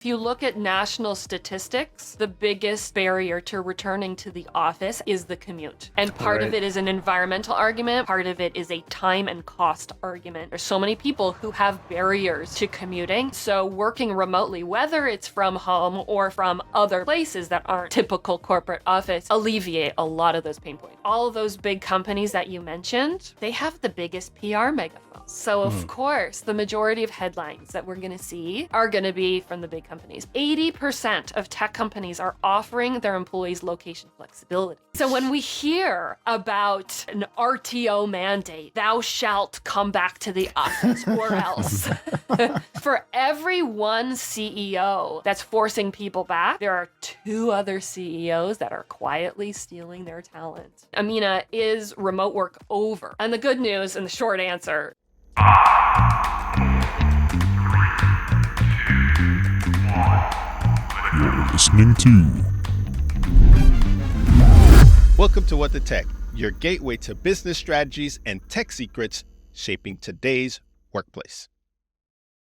If you look at national statistics, the biggest barrier to returning to the office is the commute. And part of it is an environmental argument, part of it is a time and cost argument. There's so many people who have barriers to commuting. So working remotely, whether it's from home or from other places that aren't typical corporate office, alleviate a lot of those pain points. All of those big companies that you mentioned, they have the biggest PR megaphones. So of course, the majority of headlines that we're going to see are going to be from the big companies. 80% of tech companies are offering their employees location flexibility. So when we hear about an RTO mandate, thou shalt come back to the office or else, for every one CEO that's forcing people back, there are 2 other CEOs that are quietly stealing their talent. Amina, is remote work over? And the good news and the short answer, you're listening to. Welcome to What the Tech, your gateway to business strategies and tech secrets shaping today's workplace.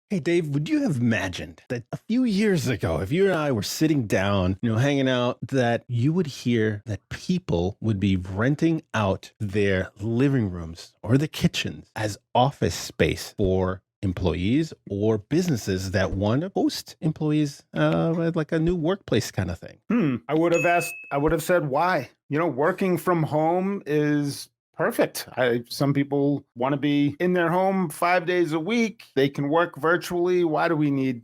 Hey, Dave, would you have imagined that a few years ago, if you and I were sitting down, hanging out, that you would hear that people would be renting out their living rooms or the kitchens as office space for employees or businesses that want to host employees, like a new workplace kind of thing? I would have said why. Working from home is perfect. Some people want to be in their home 5 days a week. They can work virtually. Why do we need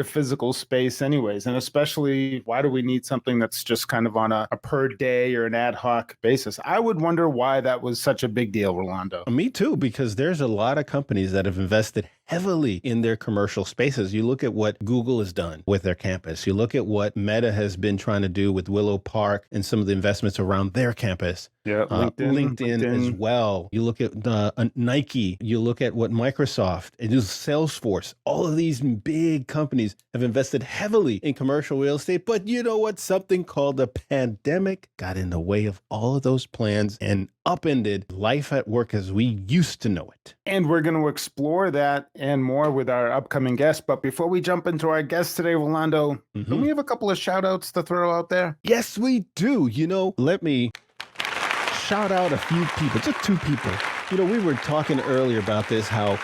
a physical space anyways? And especially, why do we need something that's just kind of on a per day or an ad hoc basis? I would wonder why that was such a big deal, Rolando. Me too, because there's a lot of companies that have invested heavily in their commercial spaces. You look at what Google has done with their campus. You look at what Meta has been trying to do with Willow Park and some of the investments around their campus. Yeah, LinkedIn as well. You look at Nike. You look at what Microsoft and Salesforce. All of these big companies have invested heavily in commercial real estate. But you know what? Something called a pandemic got in the way of all of those plans and upended life at work as we used to know it. And we're going to explore that and more with our upcoming guest. But before we jump into our guest today, Rolando, don't we have a couple of shout outs to throw out there? Yes, we do. Let me shout out a few people, just 2 people. We were talking earlier about this, how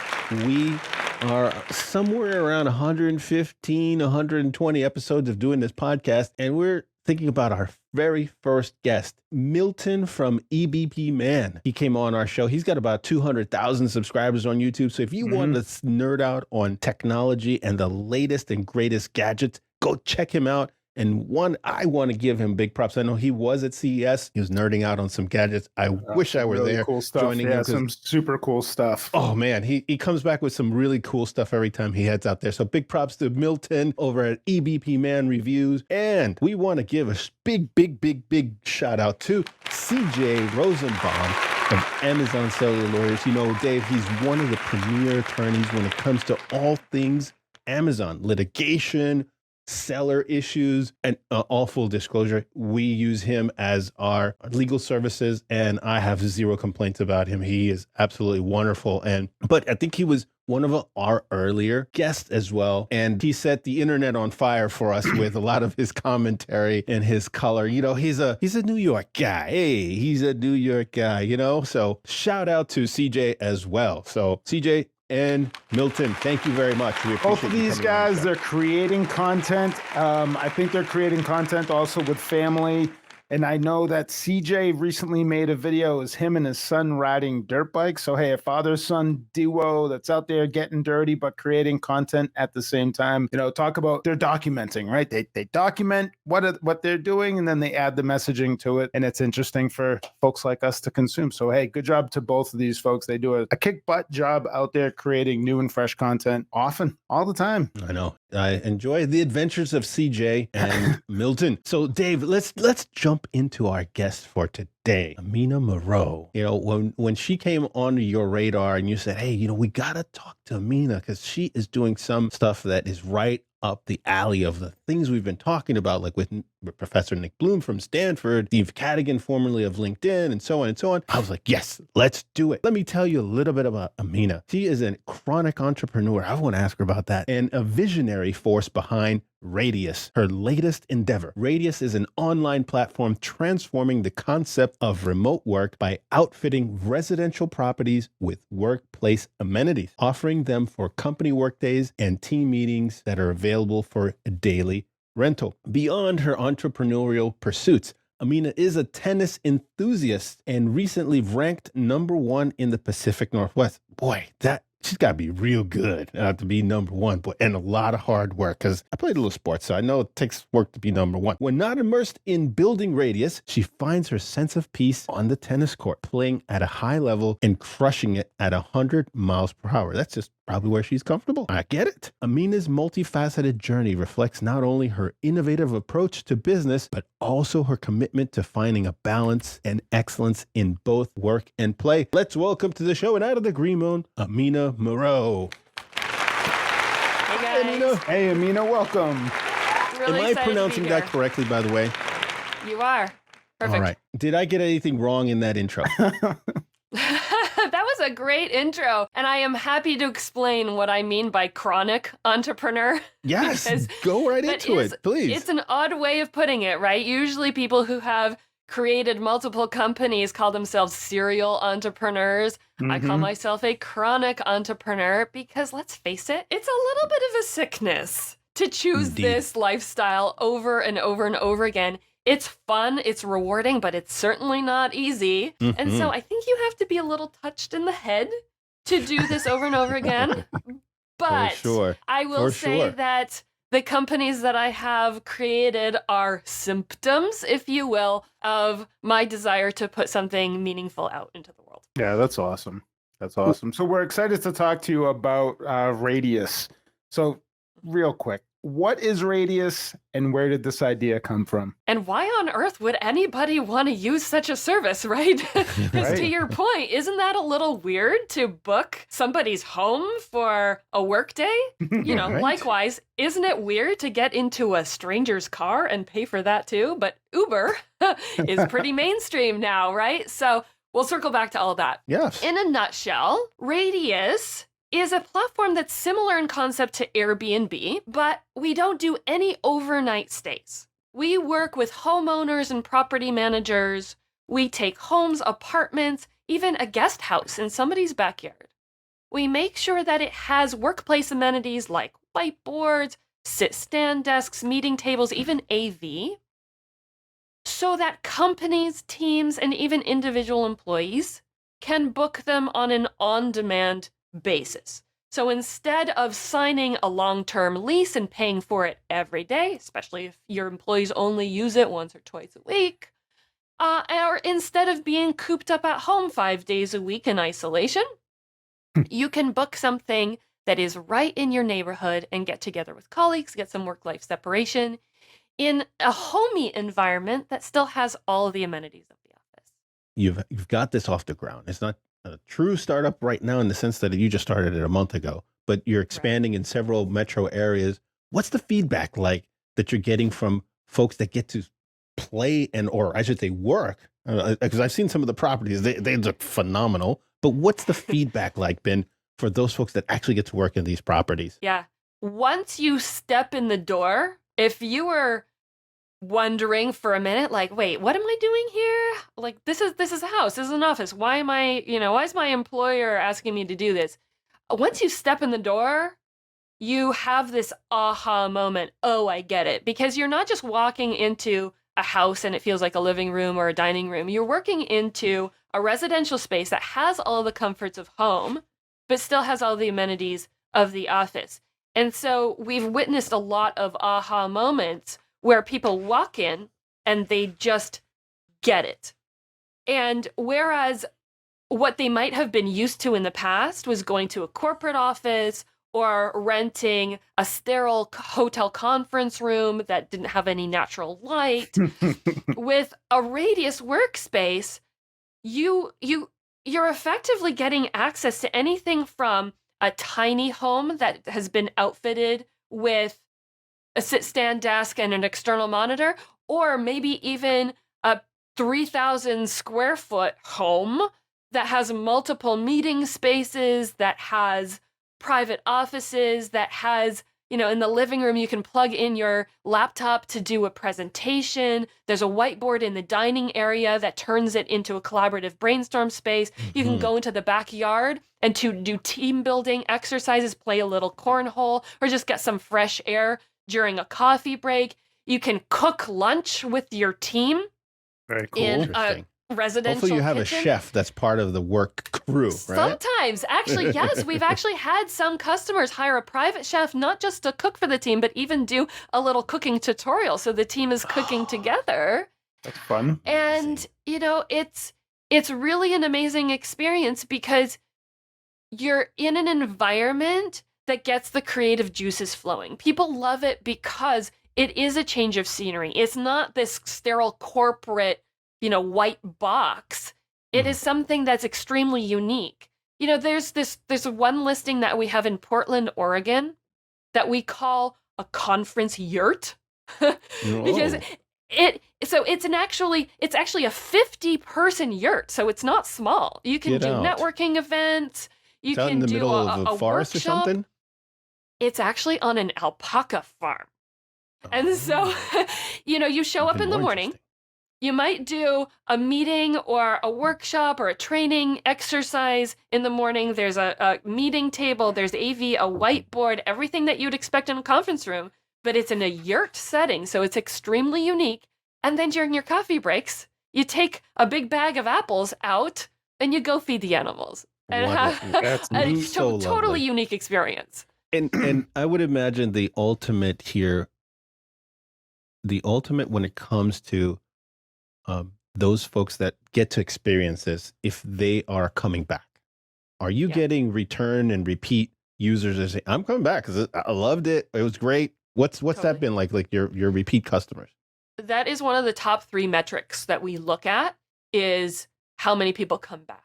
we are somewhere around 115, 120 episodes of doing this podcast. And we're thinking about our very first guest, Milton from EBP Man. He came on our show. He's got about 200,000 subscribers on YouTube. So if you want to nerd out on technology and the latest and greatest gadgets, go check him out. And I want to give him big props. I know he was at CES. He was nerding out on some gadgets. I wish I were really there. Cool stuff. Joining him. Some super cool stuff. Oh, man. He comes back with some really cool stuff every time he heads out there. So big props to Milton over at EBP Man Reviews. And we want to give a big shout out to CJ Rosenbaum of Amazon Cellular Lawyers. Dave, he's one of the premier attorneys when it comes to all things Amazon litigation, seller issues, and all full disclosure, we use him as our legal services, and I have 0 complaints about him. He is absolutely wonderful. But I think he was one of our earlier guests as well, and he set the internet on fire for us with a lot of his commentary and his color. He's a New York guy. Hey, he's a New York guy. So shout out to CJ as well. So CJ and Milton, thank you very much. We appreciate both of these guys. They're creating content. I think they're creating content also with family. And I know that CJ recently made a video. It was him and his son riding dirt bikes. So, hey, a father-son duo that's out there getting dirty, but creating content at the same time. Talk about they're documenting, right? They document what they're doing, and then they add the messaging to it. And it's interesting for folks like us to consume. So, hey, good job to both of these folks. They do a kick-butt job out there creating new and fresh content often, all the time. I know. I enjoy the adventures of CJ and Milton. So, Dave, let's jump into our guest for today, Amina Moreau. When she came onto your radar and you said, hey, we got to talk to Amina because she is doing some stuff that is right up the alley of the things we've been talking about, like with Professor Nick Bloom from Stanford, Steve Cadigan, formerly of LinkedIn, and so on and so on. I was like, yes, let's do it. Let me tell you a little bit about Amina. She is a chronic entrepreneur. I want to ask her about that. And a visionary force behind Radious, her latest endeavor. Radious is an online platform transforming the concept of remote work by outfitting residential properties with workplace amenities, offering them for company workdays and team meetings that are available for a daily rental. Beyond her entrepreneurial pursuits, Amina is a tennis enthusiast and recently ranked #1 in the Pacific Northwest. Boy, she's got to be real good to be #1, but and a lot of hard work, because I played a little sports, so I know it takes work to be #1. When not immersed in building Radius, she finds her sense of peace on the tennis court, playing at a high level and crushing it at 100 miles per hour. That's just probably where she's comfortable. I get it. Amina's multifaceted journey reflects not only her innovative approach to business, but also her commitment to finding a balance and excellence in both work and play. Let's welcome to the show and out of the green moon, Amina Moreau. Hey guys. Amina. Hey, Amina, welcome. Really Am I excited to be pronouncing that here. correctly, by the way? You are. Perfect. All right. Did I get anything wrong in that intro? That was a great intro. And I am happy to explain what I mean by chronic entrepreneur. Yes. Because Go right that into is- it, please. It's an odd way of putting it, right? Usually people who have created multiple companies call themselves serial entrepreneurs. I call Mhm. myself a chronic entrepreneur because, let's face it, it's a little bit of a sickness to choose Indeed. this lifestyle over and over and over again. It's fun, it's rewarding, but it's certainly not easy. And so Mhm. I think you have to be a little touched in the head to do this over and over again. But For sure. I will For say sure. that the companies that I have created are symptoms, if you will, of my desire to put something meaningful out into the world. Yeah, that's awesome. That's awesome. So we're excited to talk to you about Radius. So real quick, what is Radius and where did this idea come from? And why on earth would anybody want to use such a service, right? Because to Right. your point, isn't that a little weird to book somebody's home for a workday? You know, Right. likewise, isn't it weird to get into a stranger's car and pay for that too? But Uber is pretty mainstream now, right? So we'll circle back to all of that. Yes. In a nutshell, Radius is a platform that's similar in concept to Airbnb, but we don't do any overnight stays. We work with homeowners and property managers. We take homes, apartments, even a guest house in somebody's backyard. We make sure that it has workplace amenities like whiteboards, sit-stand desks, meeting tables, even AV, so that companies, teams, and even individual employees can book them on an on-demand basis. So instead of signing a long-term lease and paying for it every day, especially if your employees only use it once or twice a week, or instead of being cooped up at home 5 days a week in isolation, you can book something that is right in your neighborhood and get together with colleagues, get some work-life separation in a homey environment that still has all of the amenities of the office. You've got this off the ground. It's not a true startup right now in the sense that you just started it a month ago, but you're expanding in several metro areas. What's the feedback like that you're getting from folks that get to play or I should say work? Because I've seen some of the properties, they look phenomenal. But what's the feedback like been for those folks that actually get to work in these properties? Yeah. Once you step in the door, if you were wondering for a minute, like, wait, what am I doing here? Like, this is a house, this is an office. Why is my employer asking me to do this? Once you step in the door, you have this aha moment. Oh, I get it. Because you're not just walking into a house and it feels like a living room or a dining room. You're working into a residential space that has all the comforts of home, but still has all the amenities of the office. And so we've witnessed a lot of aha moments where people walk in and they just get it. And whereas what they might have been used to in the past was going to a corporate office or renting a sterile hotel conference room that didn't have any natural light, with a Radius workspace, you're effectively getting access to anything from a tiny home that has been outfitted with a sit-stand desk and an external monitor, or maybe even a 3,000 square foot home that has multiple meeting spaces, that has private offices, that has, in the living room, you can plug in your laptop to do a presentation. There's a whiteboard in the dining area that turns it into a collaborative brainstorm space. You can go into the backyard and to do team building exercises, play a little cornhole, or just get some fresh air during a coffee break. You can cook lunch with your team. Very cool. In Interesting. a residential Hopefully you have kitchen. a chef that's part of the work crew, right? Sometimes, actually, yes, we've actually had some customers hire a private chef, not just to cook for the team, but even do a little cooking tutorial, so the team is cooking together. That's fun. And it's really an amazing experience because you're in an environment that gets the creative juices flowing. People love it because it is a change of scenery. It's not this sterile corporate, white box. It is something that's extremely unique. There's one listing that we have in Portland, Oregon, that we call a conference yurt. Because it's actually a 50-person yurt, so it's not small. You can do networking events. You It's out can in the do middle of a forest workshop. or something? It's actually on an alpaca farm. And so, you show up Even in the more morning. interesting. You might do a meeting or a workshop or a training exercise in the morning. There's a meeting table, there's AV, a whiteboard, everything that you'd expect in a conference room, but it's in a yurt setting, so it's extremely unique. And then during your coffee breaks, you take a big bag of apples out and you go feed the animals. And That's have a so lovely. totally unique experience. And I would imagine the ultimate when it comes to those folks that get to experience this, if they are coming back, are you getting return and repeat users that say, I'm coming back because I loved it. It was great. What's that been like your repeat customers? That is one of the top 3 metrics that we look at, is how many people come back.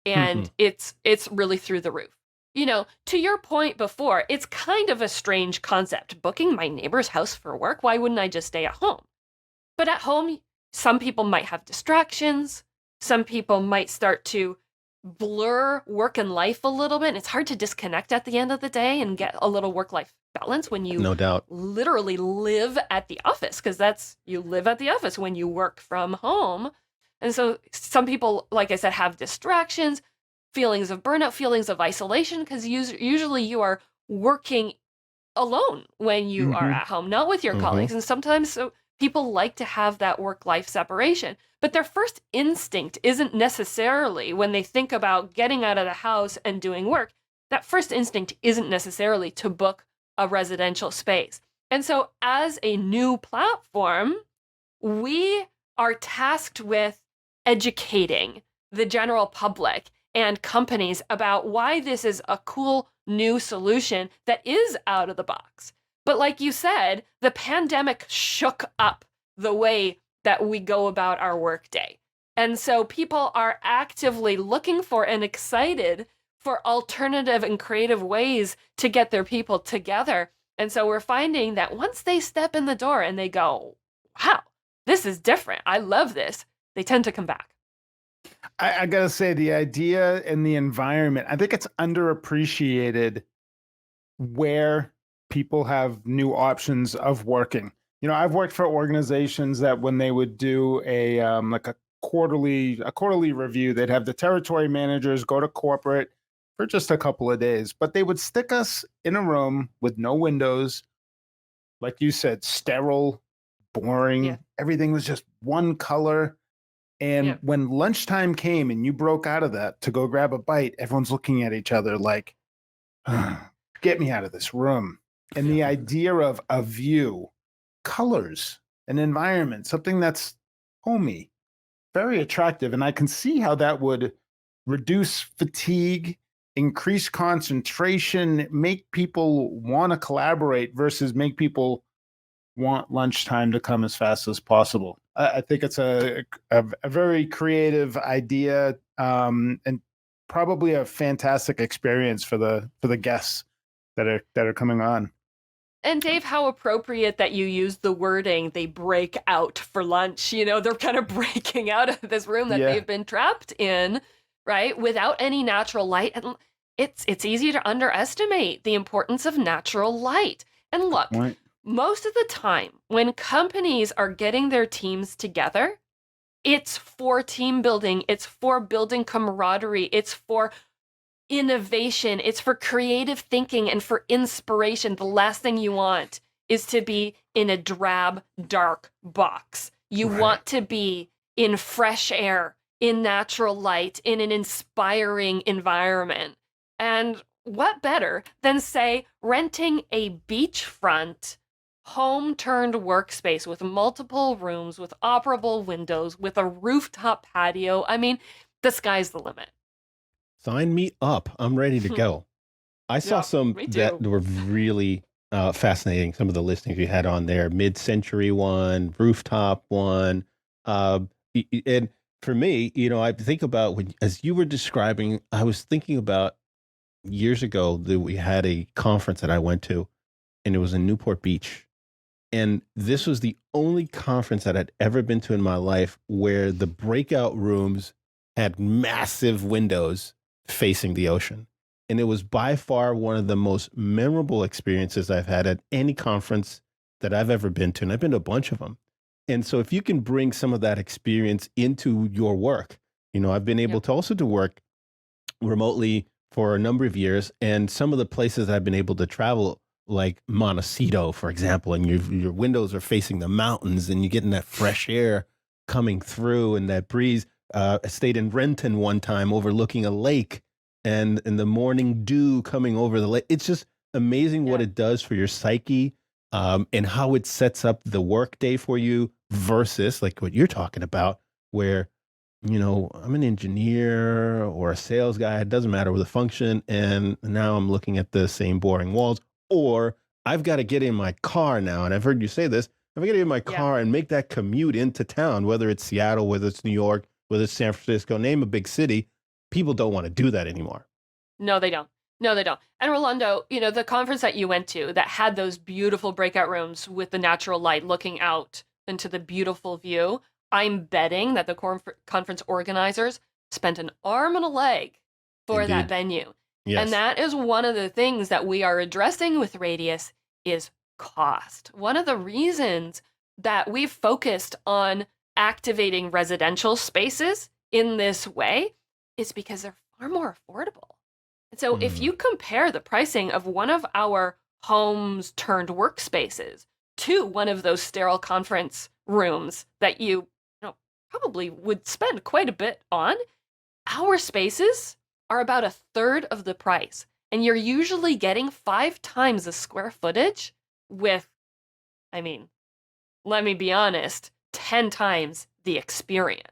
And it's really through the roof. To your point before, it's kind of a strange concept. Booking my neighbor's house for work, why wouldn't I just stay at home? But at home, some people might have distractions. Some people might start to blur work and life a little bit. And it's hard to disconnect at the end of the day and get a little work-life balance when you No doubt. literally live at the office, because you live at the office when you work from home. And so some people, like I said, have distractions, feelings of burnout, feelings of isolation, because usually you are working alone when you are at home, not with your colleagues. And sometimes people like to have that work-life separation. But their first instinct isn't necessarily, when they think about getting out of the house and doing work, that first instinct isn't necessarily to book a residential space. And so as a new platform, we are tasked with educating the general public and companies about why this is a cool new solution that is out of the box. But like you said, the pandemic shook up the way that we go about our workday. And so people are actively looking for and excited for alternative and creative ways to get their people together. And so we're finding that once they step in the door and they go, wow, this is different, I love this, they tend to come back. I gotta say, the idea and the environment, I think it's underappreciated where people have new options of working. I've worked for organizations that when they would do a quarterly review, they'd have the territory managers go to corporate for just a couple of days, but they would stick us in a room with no windows, like you said, sterile, boring. Yeah. Everything was just one color. And when lunchtime came and you broke out of that to go grab a bite, everyone's looking at each other like, get me out of this room. And the idea of a view, colors, an environment, something that's homey, very attractive. And I can see how that would reduce fatigue, increase concentration, make people want to collaborate versus make people want lunchtime to come as fast as possible. I think it's a very creative idea, and probably a fantastic experience for the guests that are coming on. And Dave, how appropriate that you use the wording, they break out for lunch. You know, they're kind of breaking out of this room that they've been trapped in, right? Without any natural light. And it's easy to underestimate the importance of natural light. And look, most of the time when companies are getting their teams together, it's for team building, it's for building camaraderie, it's for innovation, it's for creative thinking and for inspiration. The last thing you want is to be in a drab, dark box. You want to be in fresh air, in natural light, in an inspiring environment. And what better than, say, renting a beachfront home-turned workspace with multiple rooms, with operable windows, with a rooftop patio. I mean, the sky's the limit. Sign me up. I'm ready to go. I saw some that were really fascinating. Some of the listings you had on there, mid-century one, rooftop one. And for me, you know, I think about as you were describing, I was thinking about years ago that we had a conference that I went to, and it was in Newport Beach. And this was the only conference that I'd ever been to in my life where the breakout rooms had massive windows facing the ocean. And it was by far one of the most memorable experiences I've had at any conference that I've ever been to. And I've been to a bunch of them. And so if you can bring some of that experience into your work, you know, I've been able to also to work remotely for a number of years. And some of the places I've been able to travel, like Montecito, for example, and your windows are facing the mountains and you're getting that fresh air coming through and that breeze. I stayed in Renton one time overlooking a lake and the morning dew coming over the lake. It's just amazing what it does for your psyche and how it sets up the work day for you versus like what you're talking about, where, you know, I'm an engineer or a sales guy. It doesn't matter with the function. And now I'm looking at the same boring walls, or I've got to get in my car now. And I've heard you say this. I've got to get in my car and make that commute into town, whether it's Seattle, whether it's New York, whether it's San Francisco, name a big city. People don't want to do that anymore. No, they don't. No, they don't. And Rolando, you know, the conference that you went to that had those beautiful breakout rooms with the natural light looking out into the beautiful view, I'm betting that the conference organizers spent an arm and a leg for that venue. Yes. And that is one of the things that we are addressing with Radious is cost. One of the reasons that we've focused on activating residential spaces in this way is because they're far more affordable. And so if you compare the pricing of one of our homes turned workspaces to one of those sterile conference rooms that you probably would spend quite a bit on, our spaces are about a third of the price. And you're usually getting 5 times the square footage with, I mean, let me be honest, 10 times the experience.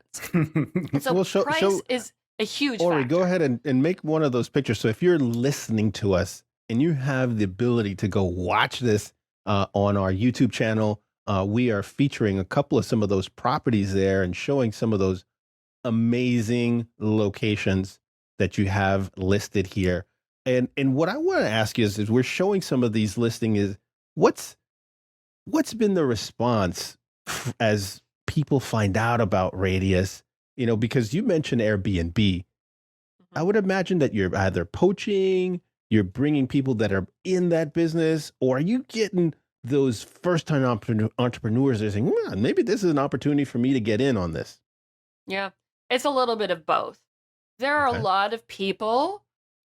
So well, price is a huge Ori, factor. go ahead and make one of those pictures. So if you're listening to us and you have the ability to go watch this on our YouTube channel, we are featuring a couple of some of those properties there and showing some of those amazing locations that you have listed here. And what I want to ask you is we're showing some of these listing is what's been the response as people find out about Radious? You know, because you mentioned Airbnb, I would imagine that you're either poaching, you're bringing people that are in that business, or are you getting those first-time entrepreneurs that are saying, maybe this is an opportunity for me to get in on this? Yeah, it's a little bit of both. There are a lot of people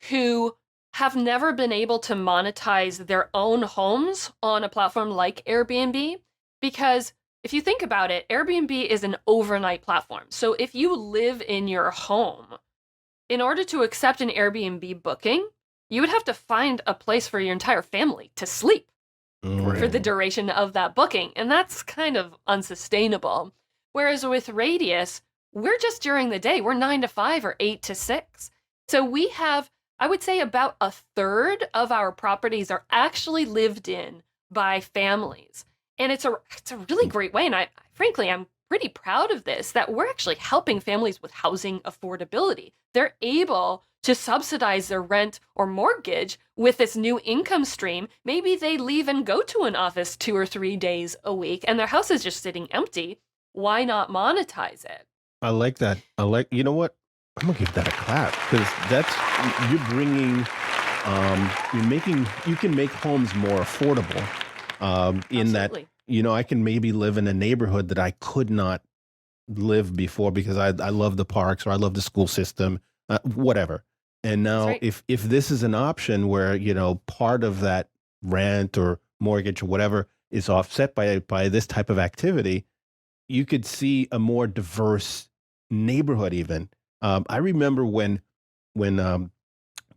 who have never been able to monetize their own homes on a platform like Airbnb because if you think about it, Airbnb is an overnight platform. So if you live in your home, in order to accept an Airbnb booking, you would have to find a place for your entire family to sleep for the duration of that booking. And that's kind of unsustainable. Whereas with Radious, we're just during the day. We're 9 to 5 or 8 to 6. So we have, I would say about a third of our properties are actually lived in by families. And it's a really great way. And frankly, I'm pretty proud of this, that we're actually helping families with housing affordability. They're able to subsidize their rent or mortgage with this new income stream. Maybe they leave and go to an office 2 or 3 days a week and their house is just sitting empty. Why not monetize it? I like that. You know what? I'm gonna give that a clap because you're bringing, you can make homes more affordable. In that, Absolutely. I can maybe live in a neighborhood that I could not live before because I love the parks or I love the school system, whatever. And That's now right. if this is an option where, part of that rent or mortgage or whatever is offset by this type of activity, you could see a more diverse neighborhood even. I remember when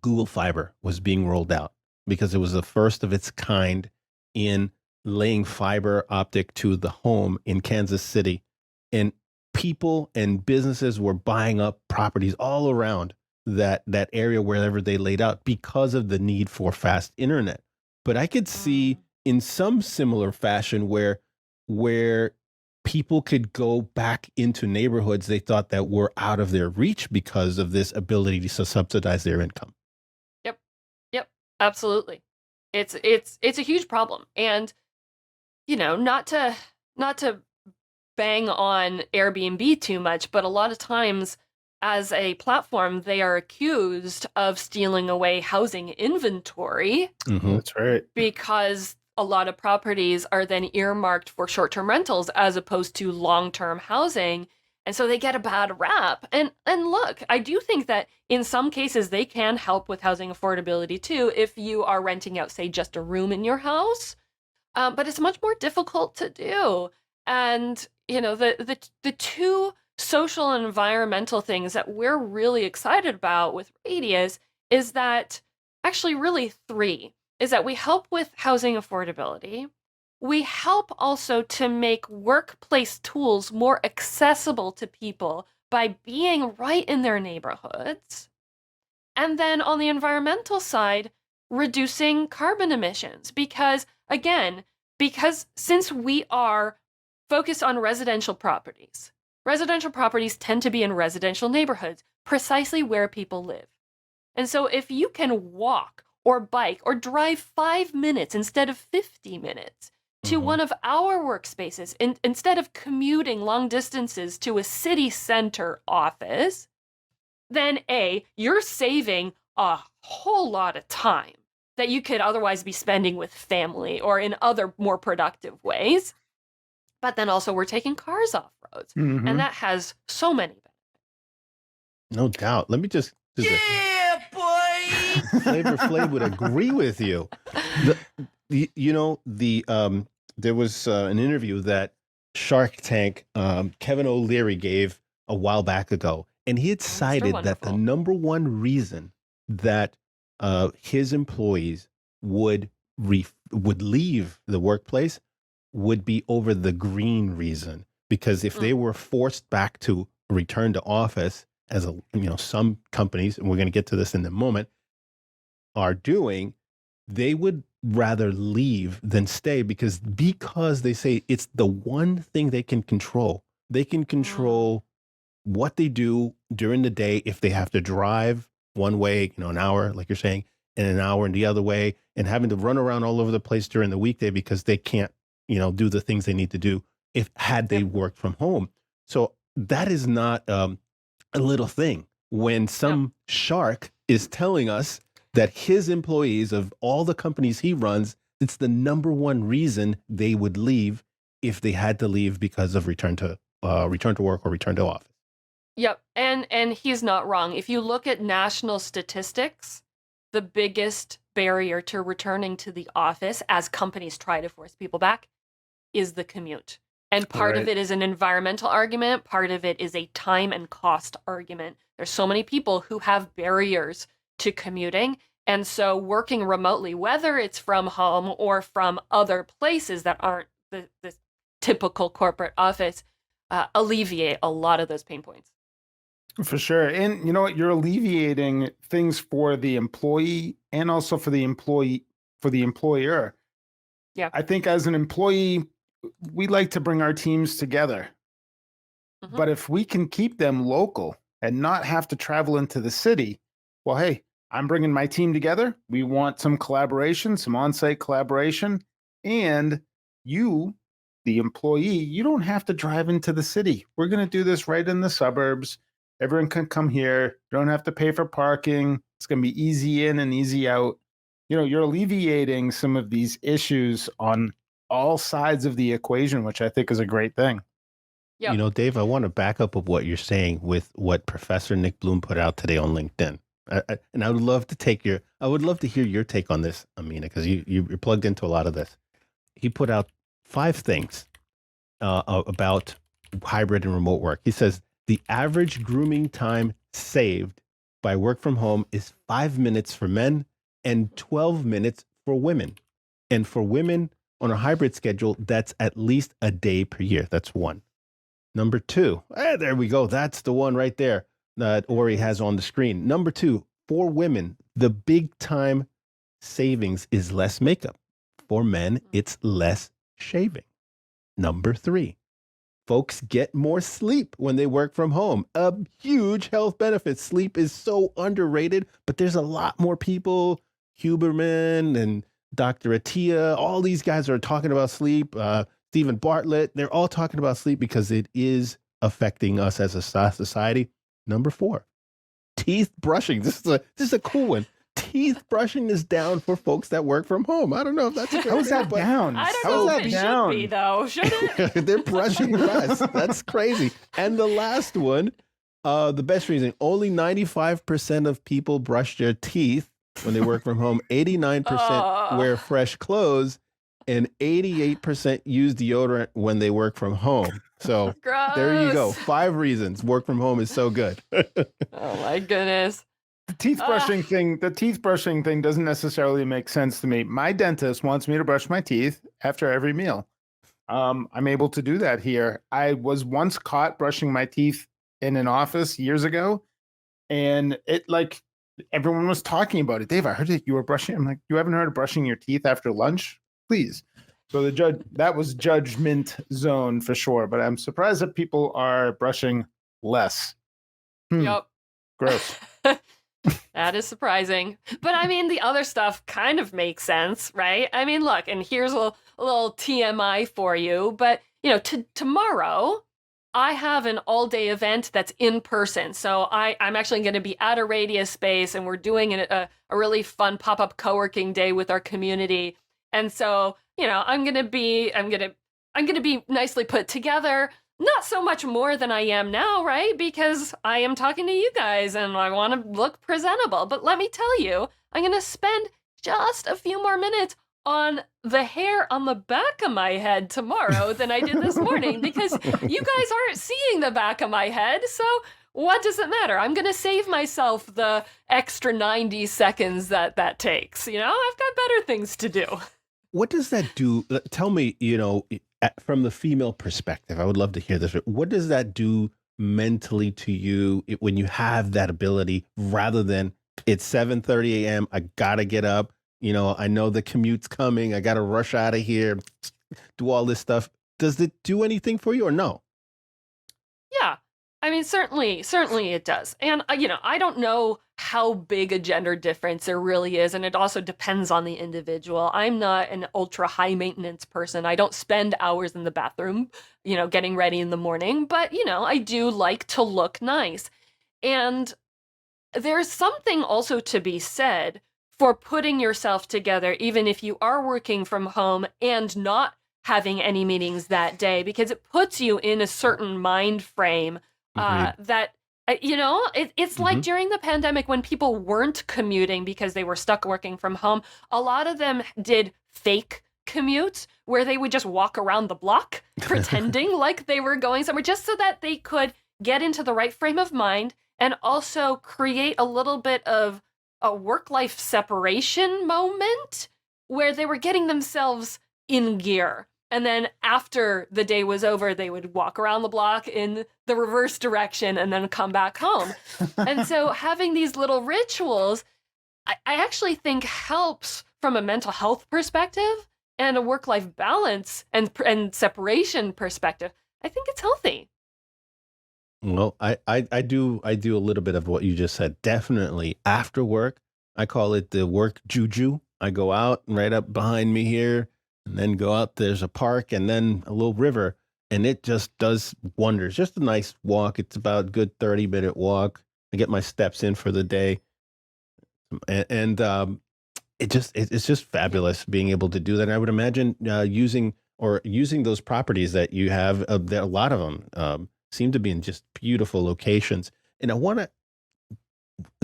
Google Fiber was being rolled out because it was the first of its kind in laying fiber optic to the home in Kansas City. And people and businesses were buying up properties all around that area wherever they laid out because of the need for fast internet. But I could see in some similar fashion where people could go back into neighborhoods they thought that were out of their reach because of this ability to subsidize their income. Yep. Yep. Absolutely. It's a huge problem. And not to bang on Airbnb too much, but a lot of times as a platform, they are accused of stealing away housing inventory That's right. because a lot of properties are then earmarked for short-term rentals as opposed to long-term housing. And so they get a bad rap. And look, I do think that in some cases they can help with housing affordability too if you are renting out, say, just a room in your house. But it's much more difficult to do. And the two social and environmental things that we're really excited about with Radious is that actually really three is that we help with housing affordability. We help also to make workplace tools more accessible to people by being right in their neighborhoods. And then on the environmental side, reducing carbon emissions. Because since we are focused on residential properties tend to be in residential neighborhoods, precisely where people live. And so if you can walk or bike or drive 5 minutes instead of 50 minutes to one of our workspaces, instead of commuting long distances to a city center office, then you're saving a whole lot of time that you could otherwise be spending with family or in other more productive ways. But then also we're taking cars off roads, and that has so many benefits. No doubt. Let me just Yeah, boy. Flavor Flav would agree with you. There was an interview that Shark Tank Kevin O'Leary gave a while back ago, and he had cited that the wonderful. number one reason that his employees would leave the workplace would be over the green reason, because if they were forced back to return to office, as some companies, and we're going to get to this in a moment, are doing, they would rather leave than stay because they say it's the one thing they can control. They can control what they do during the day. If they have to drive one way, an hour, like you're saying, and an hour in the other way, and having to run around all over the place during the weekday because they can't, do the things they need to do had they worked from home. So that is not a little thing. When some shark is telling us that his employees of all the companies he runs, it's the number one reason they would leave if they had to leave because of return to work or return to office. Yep, and he's not wrong. If you look at national statistics, the biggest barrier to returning to the office as companies try to force people back is the commute. And part of it is an environmental argument, part of it is a time and cost argument. There's so many people who have barriers to commuting, and so working remotely, whether it's from home or from other places that aren't the typical corporate office, alleviate a lot of those pain points. For sure. And you know what? You're alleviating things for the employee and also for the employer. Yeah. I think as an employee, we like to bring our teams together. But if we can keep them local and not have to travel into the city, well, hey, I'm bringing my team together. We want some collaboration, some on-site collaboration. And you, the employee, you don't have to drive into the city. We're going to do this right in the suburbs. Everyone can come here. You don't have to pay for parking. It's going to be easy in and easy out. You're alleviating some of these issues on all sides of the equation, which I think is a great thing. Yep. Dave, I want to back up of what you're saying with what Professor Nick Bloom put out today on LinkedIn. And I would love to hear your take on this, Amina, because you're plugged into a lot of this. He put out 5 things about hybrid and remote work. He says the average grooming time saved by work from home is 5 minutes for men and 12 minutes for women. And for women on a hybrid schedule, that's at least a day per year. That's 1. Number 2, there we go. That's the one right there that Ori has on the screen. Number 2, for women, the big time savings is less makeup. For men, it's less shaving. Number 3, folks get more sleep when they work from home. A huge health benefit. Sleep is so underrated, but there's a lot more people, Huberman and Dr. Attia, all these guys are talking about sleep. Stephen Bartlett, they're all talking about sleep because it is affecting us as a society. Number 4, teeth brushing. This is a cool one. Teeth brushing is down for folks that work from home. I don't know if that's a good How is that down? I don't How know is if that it down? should be, though. Should it? They're brushing less. That's crazy. And the last one, the best reason, only 95% of people brush their teeth when they work from home. 89% wear fresh clothes, and 88% use deodorant when they work from home. So there you go. Gross. 5 reasons work from home is so good. Oh my goodness. The teeth brushing thing doesn't necessarily make sense to me. My dentist wants me to brush my teeth after every meal. I'm able to do that here. I was once caught brushing my teeth in an office years ago, and everyone was talking about it. Dave, I heard that you were brushing. I'm like, you haven't heard of brushing your teeth after lunch? Please. So that was judgment zone for sure. But I'm surprised that people are brushing less. Yep. Gross. That is surprising. But I mean, the other stuff kind of makes sense, right? I mean, look, and here's a little TMI for you. But, tomorrow, I have an all-day event that's in person. So I'm actually going to be at a Radious space, and we're doing a really fun pop-up co-working day with our community. And so, I'm going to be nicely put together. Not so much more than I am now, right? Because I am talking to you guys and I want to look presentable. But let me tell you, I'm going to spend just a few more minutes on the hair on the back of my head tomorrow than I did this morning because you guys aren't seeing the back of my head. So what does it matter? I'm going to save myself the extra 90 seconds that takes. I've got better things to do. What does that do? Tell me, from the female perspective, I would love to hear this. What does that do mentally to you when you have that ability rather than it's 7:30 a.m. I got to get up. I know the commute's coming. I got to rush out of here, do all this stuff. Does it do anything for you or no? Yeah. I mean, certainly it does. And, I don't know how big a gender difference there really is. And it also depends on the individual. I'm not an ultra high maintenance person. I don't spend hours in the bathroom, getting ready in the morning. But, I do like to look nice. And there's something also to be said for putting yourself together, even if you are working from home and not having any meetings that day, because it puts you in a certain mind frame that, it's like during the pandemic when people weren't commuting because they were stuck working from home, a lot of them did fake commutes where they would just walk around the block pretending like they were going somewhere just so that they could get into the right frame of mind and also create a little bit of a work-life separation moment where they were getting themselves in gear. And then after the day was over, they would walk around the block in the reverse direction and then come back home. And so having these little rituals, I actually think helps from a mental health perspective and a work-life balance and separation perspective. I think it's healthy. Well, I do a little bit of what you just said. Definitely after work, I call it the work juju. I go out right up behind me here, and then go out. There's a park and then a little river, and it just does wonders. Just a nice walk. It's about a good 30-minute walk. I get my steps in for the day, and it's just fabulous being able to do that. And I would imagine using those properties that you have. There, a lot of them seem to be in just beautiful locations. And I want to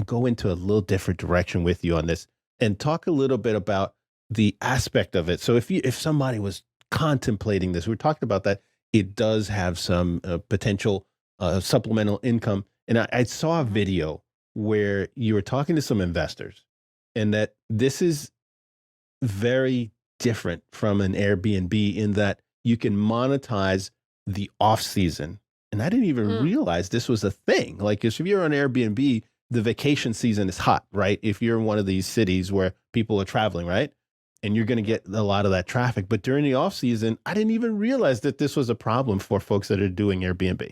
go into a little different direction with you on this and talk a little bit about the aspect of it. So if somebody was contemplating this, we talked about that. It does have some potential supplemental income. And I saw a video where you were talking to some investors, and that this is very different from an Airbnb in that you can monetize the off season. And I didn't even realize this was a thing. Like, if you're on Airbnb, the vacation season is hot, right? If you're in one of these cities where people are traveling, right? And you're going to get a lot of that traffic. But during the off season, I didn't even realize that this was a problem for folks that are doing Airbnb.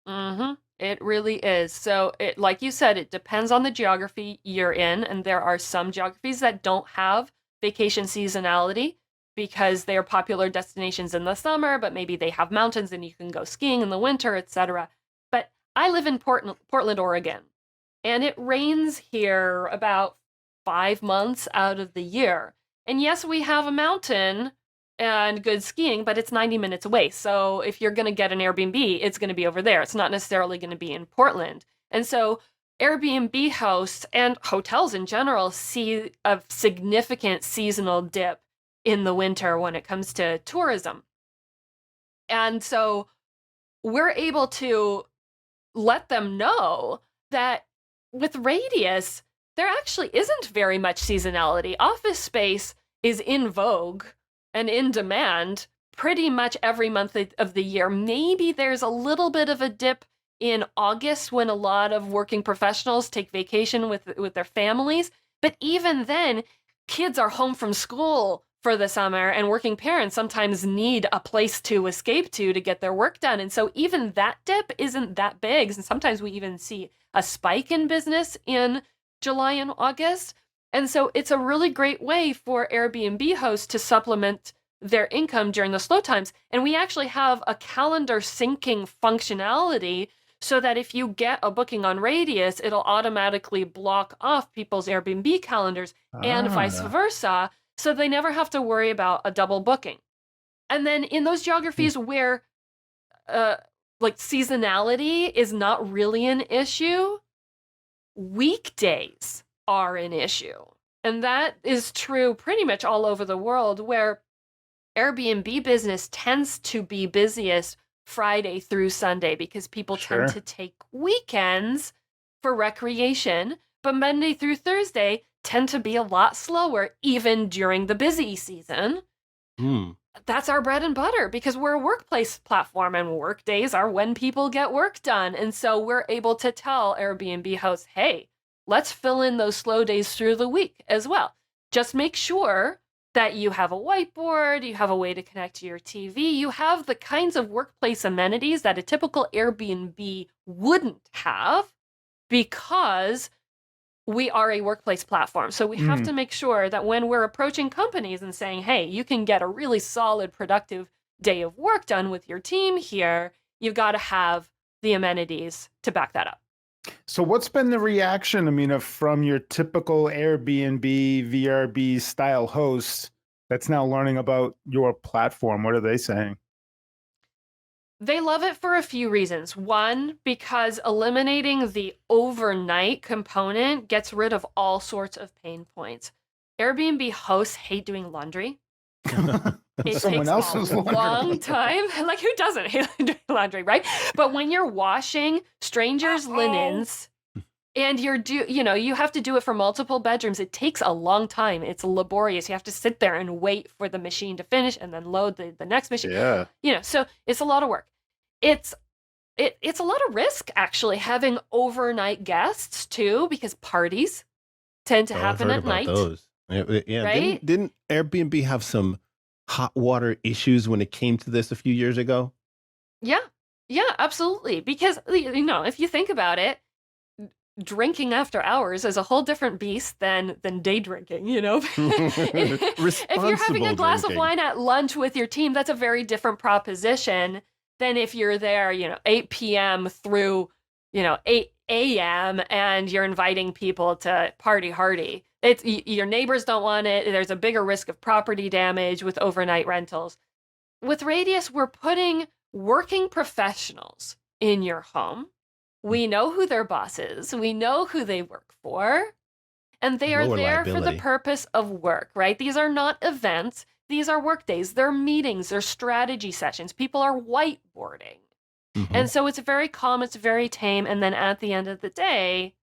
Mm-hmm. It really is. So, like you said, it depends on the geography you're in, and there are some geographies that don't have vacation seasonality because they are popular destinations in the summer, but maybe they have mountains and you can go skiing in the winter, etc. But I live in Portland, Oregon, and it rains here about 5 months out of the year. And yes, we have a mountain and good skiing, but it's 90 minutes away. So if you're going to get an Airbnb, it's going to be over there. It's not necessarily going to be in Portland. And so Airbnb hosts and hotels in general see a significant seasonal dip in the winter when it comes to tourism. And so we're able to let them know that with Radius, there actually isn't very much seasonality. Office space is in vogue and in demand pretty much every month of the year. Maybe there's a little bit of a dip in August when a lot of working professionals take vacation with their families. But even then, kids are home from school for the summer, and working parents sometimes need a place to escape to get their work done. And so even that dip isn't that big. And sometimes we even see a spike in business in July and August. And so it's a really great way for Airbnb hosts to supplement their income during the slow times. And we actually have a calendar syncing functionality so that if you get a booking on Radius, it'll automatically block off people's Airbnb calendars and vice versa. So they never have to worry about a double booking. And then in those geographies where like seasonality is not really an issue, weekdays are an issue. And that is true pretty much all over the world, where Airbnb business tends to be busiest Friday through Sunday because people tend to take weekends for recreation, but Monday through Thursday tend to be a lot slower even during the busy season. That's our bread and butter because we're a workplace platform, and work days are when people get work done. And so we're able to tell Airbnb hosts, hey, let's fill in those slow days through the week as well. Just make sure that you have a whiteboard, you have a way to connect to your TV, you have the kinds of workplace amenities that a typical Airbnb wouldn't have, because we are a workplace platform. So we have to make sure that when we're approaching companies and saying, hey, you can get a really solid, productive day of work done with your team here, you've got to have the amenities to back that up. So what's been the reaction, Amina, from your typical Airbnb, VRB style host that's now learning about your platform? What are they saying? They love it for a few reasons. One, because eliminating the overnight component gets rid of all sorts of pain points. Airbnb hosts hate doing laundry. It Someone takes else's a laundry. long time. Like, who doesn't hate doing laundry, right? But when you're washing strangers' linens and you have to do it for multiple bedrooms, it takes a long time. It's laborious. You have to sit there and wait for the machine to finish and then load the next machine. Yeah. So it's a lot of work. It's a lot of risk, actually, having overnight guests too, because parties tend to happen at night. Those. Yeah. Right? Didn't Airbnb have some hot water issues when it came to this a few years ago? Yeah. Yeah, absolutely. Because, if you think about it, drinking after hours is a whole different beast than day drinking, if you're having a Responsible glass of drinking. wine at lunch with your team, that's a very different proposition than if you're there, 8 p.m. through, 8 a.m. and you're inviting people to party hardy. Your neighbors don't want it. There's a bigger risk of property damage with overnight rentals. With Radious, we're putting working professionals in your home. We know who their boss is. We know who they work for. And they are Lower there for the liability. purpose of work, right? These are not events. These are work days. They're meetings. They're strategy sessions. People are whiteboarding. And so it's very calm. It's very tame. And then at the end of the day,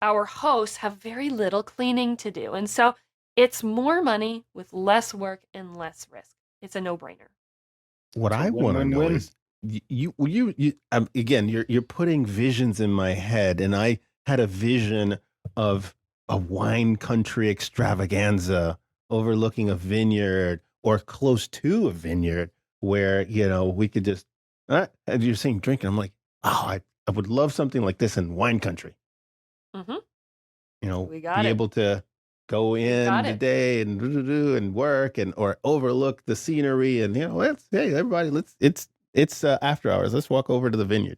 our hosts have very little cleaning to do. And so it's more money with less work and less risk. It's a no-brainer. What It's a I want to know win-win-win. is again, you're putting visions in my head, and I had a vision of a wine country extravaganza overlooking a vineyard or close to a vineyard where we could just as you're saying drinking, I'm like, oh, I would love something like this in wine country. Mm-hmm. We Be got it. able to go in got the it. day and and work or overlook the scenery and hey everybody, it's after hours. Let's walk over to the vineyard.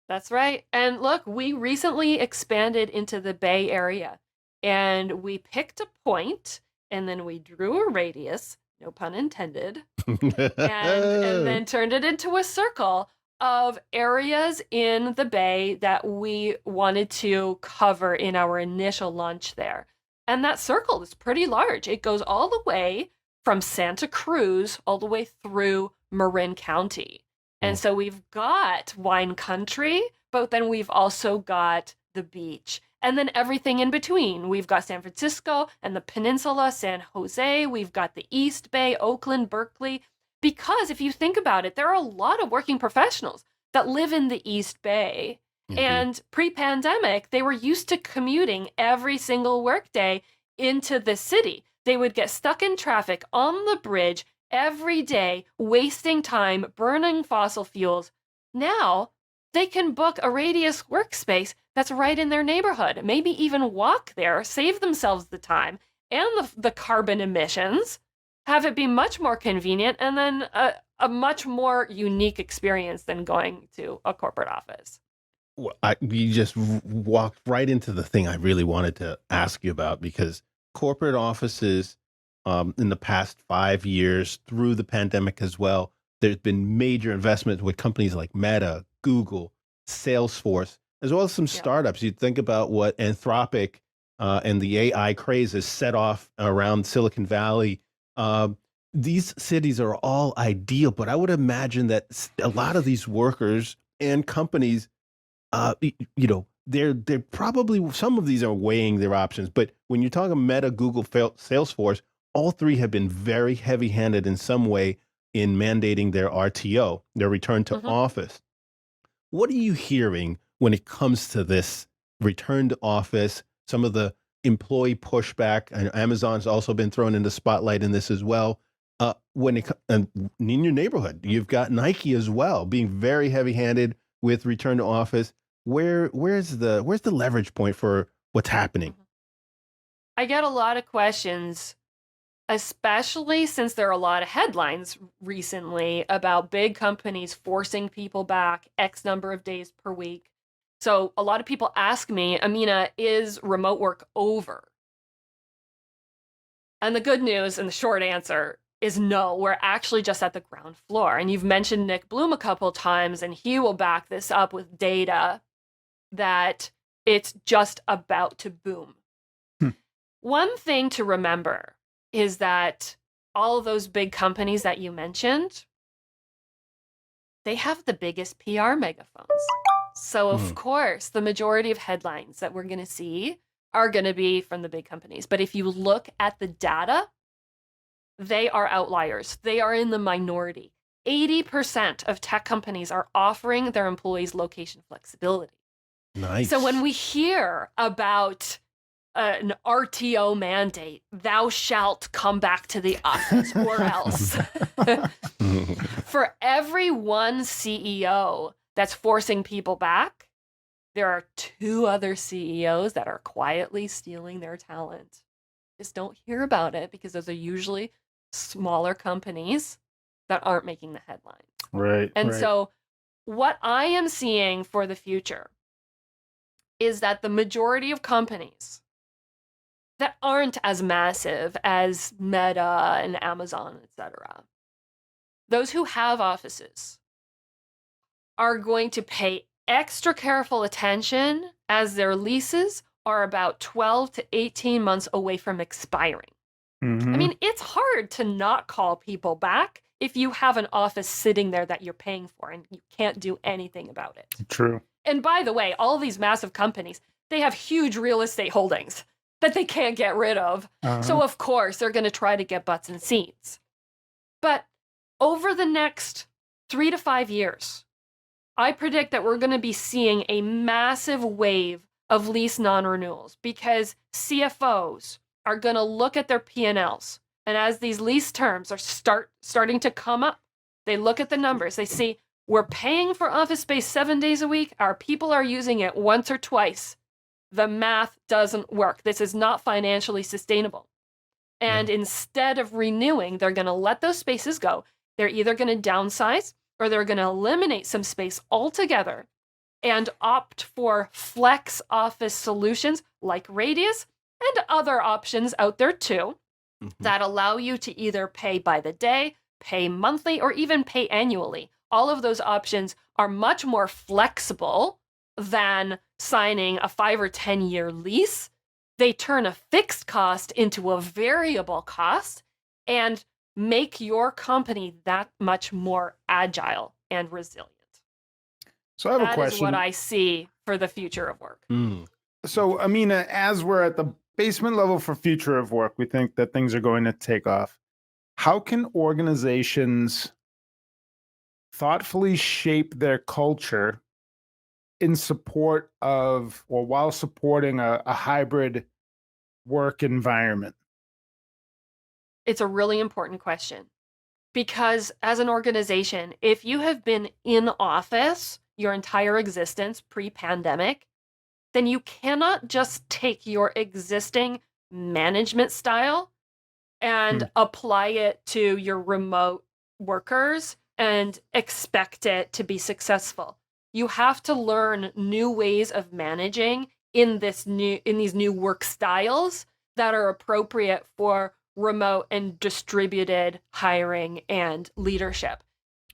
That's right. And look, we recently expanded into the Bay Area and we picked a point and then we drew a radius, no pun intended, and then turned it into a circle of areas in the Bay that we wanted to cover in our initial launch there. And that circle is pretty large. It goes all the way from Santa Cruz all the way through Marin County. And so we've got wine country, but then we've also got the beach. And then everything in between. We've got San Francisco and the peninsula, San Jose. We've got the East Bay, Oakland, Berkeley. Because if you think about it, there are a lot of working professionals that live in the East Bay. And pre-pandemic, they were used to commuting every single workday into the city. They would get stuck in traffic on the bridge every day, wasting time, burning fossil fuels. Now, they can book a Radious workspace that's right in their neighborhood, maybe even walk there, save themselves the time and the carbon emissions, have it be much more convenient, and then a much more unique experience than going to a corporate office. Well, you just walked right into the thing I really wanted to ask you about, because corporate offices in the past 5 years through the pandemic as well, there's been major investments with companies like Meta, Google, Salesforce, as well as some startups. You think about what Anthropic and the AI craze has set off around Silicon Valley. These cities are all ideal, but I would imagine that a lot of these workers and companies, they're probably, some of these are weighing their options. But when you're talking Meta, Google, Salesforce, all three have been very heavy-handed in some way in mandating their RTO, their return to office. What are you hearing when it comes to this return to office? Some of the employee pushback, and Amazon's also been thrown in the spotlight in this as well. When in your neighborhood, you've got Nike as well, being very heavy-handed with return to office. Where's the leverage point for what's happening? I get a lot of questions, especially since there are a lot of headlines recently about big companies forcing people back X number of days per week. So a lot of people ask me, Amina, is remote work over? And the good news and the short answer is no. We're actually just at the ground floor. And you've mentioned Nick Bloom a couple times, and he will back this up with data that it's just about to boom. One thing to remember is that all of those big companies that you mentioned, they have the biggest PR megaphones. So of course, the majority of headlines that we're going to see are going to be from the big companies. But if you look at the data, they are outliers. They are in the minority. 80% of tech companies are offering their employees location flexibility. Nice. So when we hear about an RTO mandate. Thou shalt come back to the office or else. For every one CEO that's forcing people back, there are 2 other CEOs that are quietly stealing their talent. Just don't hear about it because those are usually smaller companies that aren't making the headlines. Right. And right. so what I am seeing for the future is that the majority of companies that aren't as massive as Meta and Amazon, etc., those who have offices are going to pay extra careful attention as their leases are about 12 to 18 months away from expiring. Mhm. I mean, it's hard to not call people back if you have an office sitting there that you're paying for and you can't do anything about it. True. And by the way, all these massive companies, they have huge real estate holdings that they can't get rid of. So of course, they're going to try to get butts and seats. But over the next 3 to 5 years, I predict that we're going to be seeing a massive wave of lease non-renewals because CFOs are going to look at their P&Ls. And as these lease terms are starting to come up, they look at the numbers. They see, we're paying for office space 7 days a week. Our people are using it once or twice. The math doesn't work. This is not financially sustainable. And instead of renewing, they're going to let those spaces go. They're either going to downsize or they're going to eliminate some space altogether and opt for flex office solutions like Radious and other options out there too that allow you to either pay by the day, pay monthly, or even pay annually. All of those options are much more flexible than signing a 5 or 10 year lease. They turn a fixed cost into a variable cost and make your company that much more agile and resilient. So I have a That is question. what I see for the future of work. So, Amina, as we're at the basement level for future of work, we think that things are going to take off. How can organizations thoughtfully shape their culture in support of, or while supporting a hybrid work environment? It's a really important question because as an organization, if you have been in office your entire existence pre-pandemic, then you cannot just take your existing management style and apply it to your remote workers and expect it to be successful. You have to learn new ways of managing in these new work styles that are appropriate for remote and distributed hiring and leadership.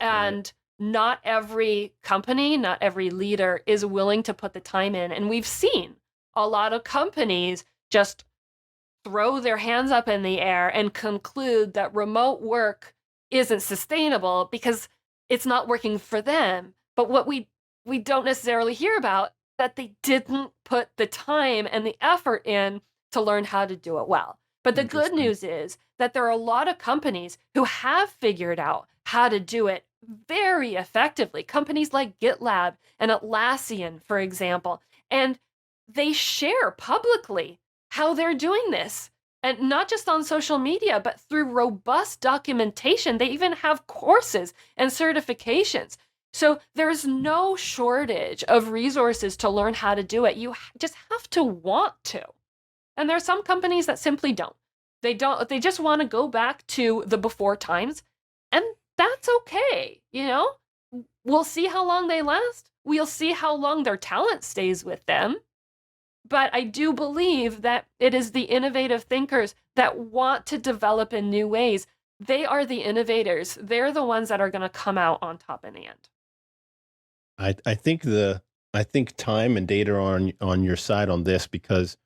And not every company, not every leader is willing to put the time in. And we've seen a lot of companies just throw their hands up in the air and conclude that remote work isn't sustainable because it's not working for them. But what we don't necessarily hear about that they didn't put the time and the effort in to learn how to do it well. But the good news is that there are a lot of companies who have figured out how to do it very effectively. Companies like GitLab and Atlassian, for example, and they share publicly how they're doing this. And not just on social media, but through robust documentation. They even have courses and certifications. So there's no shortage of resources to learn how to do it. You just have to want to. And there are some companies that simply don't. They just want to go back to the before times. And that's okay. You know, we'll see how long they last. We'll see how long their talent stays with them. But I do believe that it is the innovative thinkers that want to develop in new ways. They are the innovators. They're the ones that are going to come out on top in the end. I think time and data are on your side on this because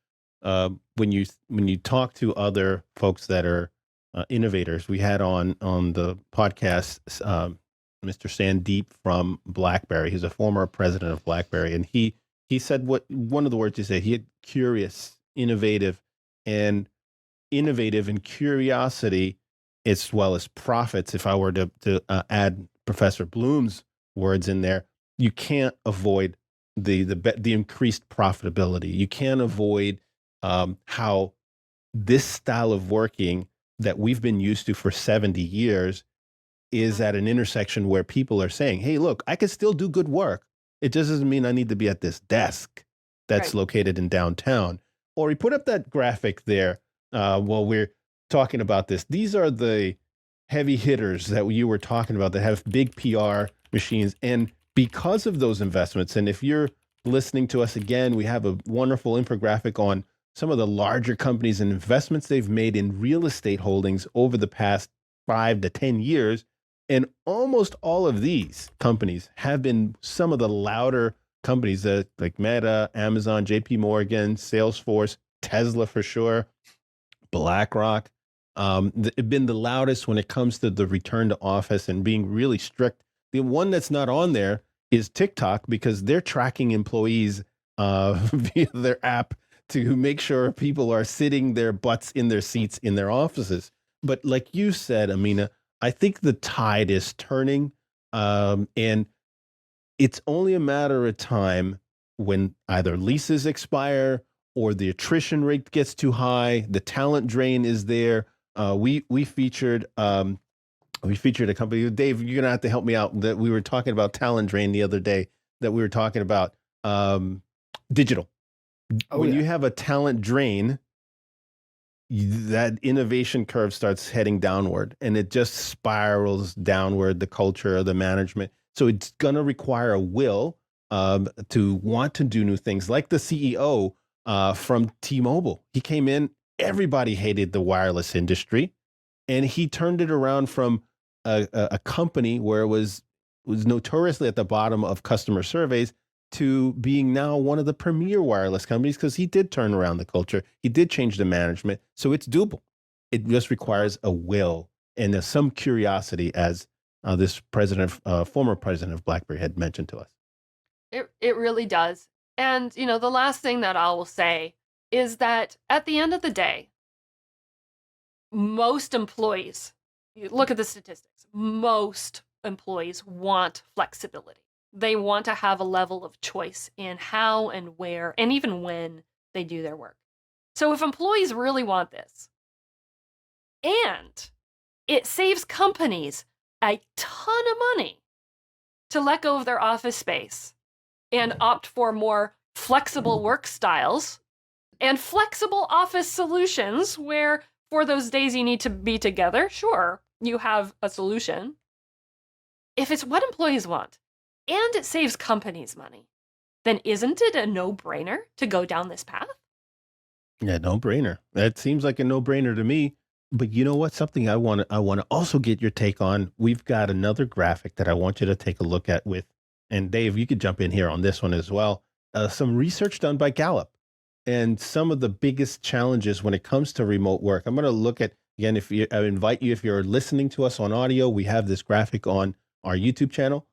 when you talk to other folks that are innovators, we had on the podcast Mr. Sandeep from BlackBerry. He's a former president of BlackBerry, and he said one of the words he said. He had curious, innovative, and curiosity as well as profits. If I were to add Professor Bloom's words in there, you can't avoid the increased profitability. You can't avoid how this style of working that we've been used to for 70 years is at an intersection where people are saying, hey, look, I can still do good work. It just doesn't mean I need to be at this desk that's Right. located in downtown. Or we put up that graphic there while we're talking about this. These are the heavy hitters that you were talking about that have big PR machines. And because of those investments, and if you're listening to us again, we have a wonderful infographic on some of the larger companies and investments they've made in real estate holdings over the past 5 to 10 years. And almost all of these companies have been some of the louder companies that like Meta, Amazon, JP Morgan, Salesforce, Tesla for sure, BlackRock. They've been the loudest when it comes to the return to office and being really strict. The one that's not on there is TikTok because they're tracking employees via their app to make sure people are sitting their butts in their seats in their offices. But like you said, Amina, I think the tide is turning, and it's only a matter of time when either leases expire or the attrition rate gets too high, the talent drain is there. We featured a company. Dave, you're gonna have to help me out. That we were talking about talent drain the other day. That we were talking about digital. When you have a talent drain, that innovation curve starts heading downward and it just spirals downward, the culture, the management. So it's going to require a will to want to do new things, like the CEO from T-Mobile. He came in, everybody hated the wireless industry, and he turned it around from a company where it was notoriously at the bottom of customer surveys to being now one of the premier wireless companies because he did turn around the culture. He did change the management. So it's doable. It just requires a will and some curiosity, as this former president of BlackBerry had mentioned to us. It really does. And, the last thing that I will say is that at the end of the day, most employees, you look at the statistics, most employees want flexibility. They want to have a level of choice in how and where and even when they do their work. So if employees really want this, and it saves companies a ton of money to let go of their office space and opt for more flexible work styles and flexible office solutions where for those days you need to be together, sure, you have a solution. If it's what employees want, and it saves companies money, then isn't it a no-brainer to go down this path? Yeah, no-brainer. That seems like a no-brainer to me. But you know what? Something I want to also get your take on. We've got another graphic that I want you to take a look at with, and Dave, you could jump in here on this one as well. Some research done by Gallup and some of the biggest challenges when it comes to remote work. I'm going to look at, again, I invite you, if you're listening to us on audio, we have this graphic on our YouTube channel.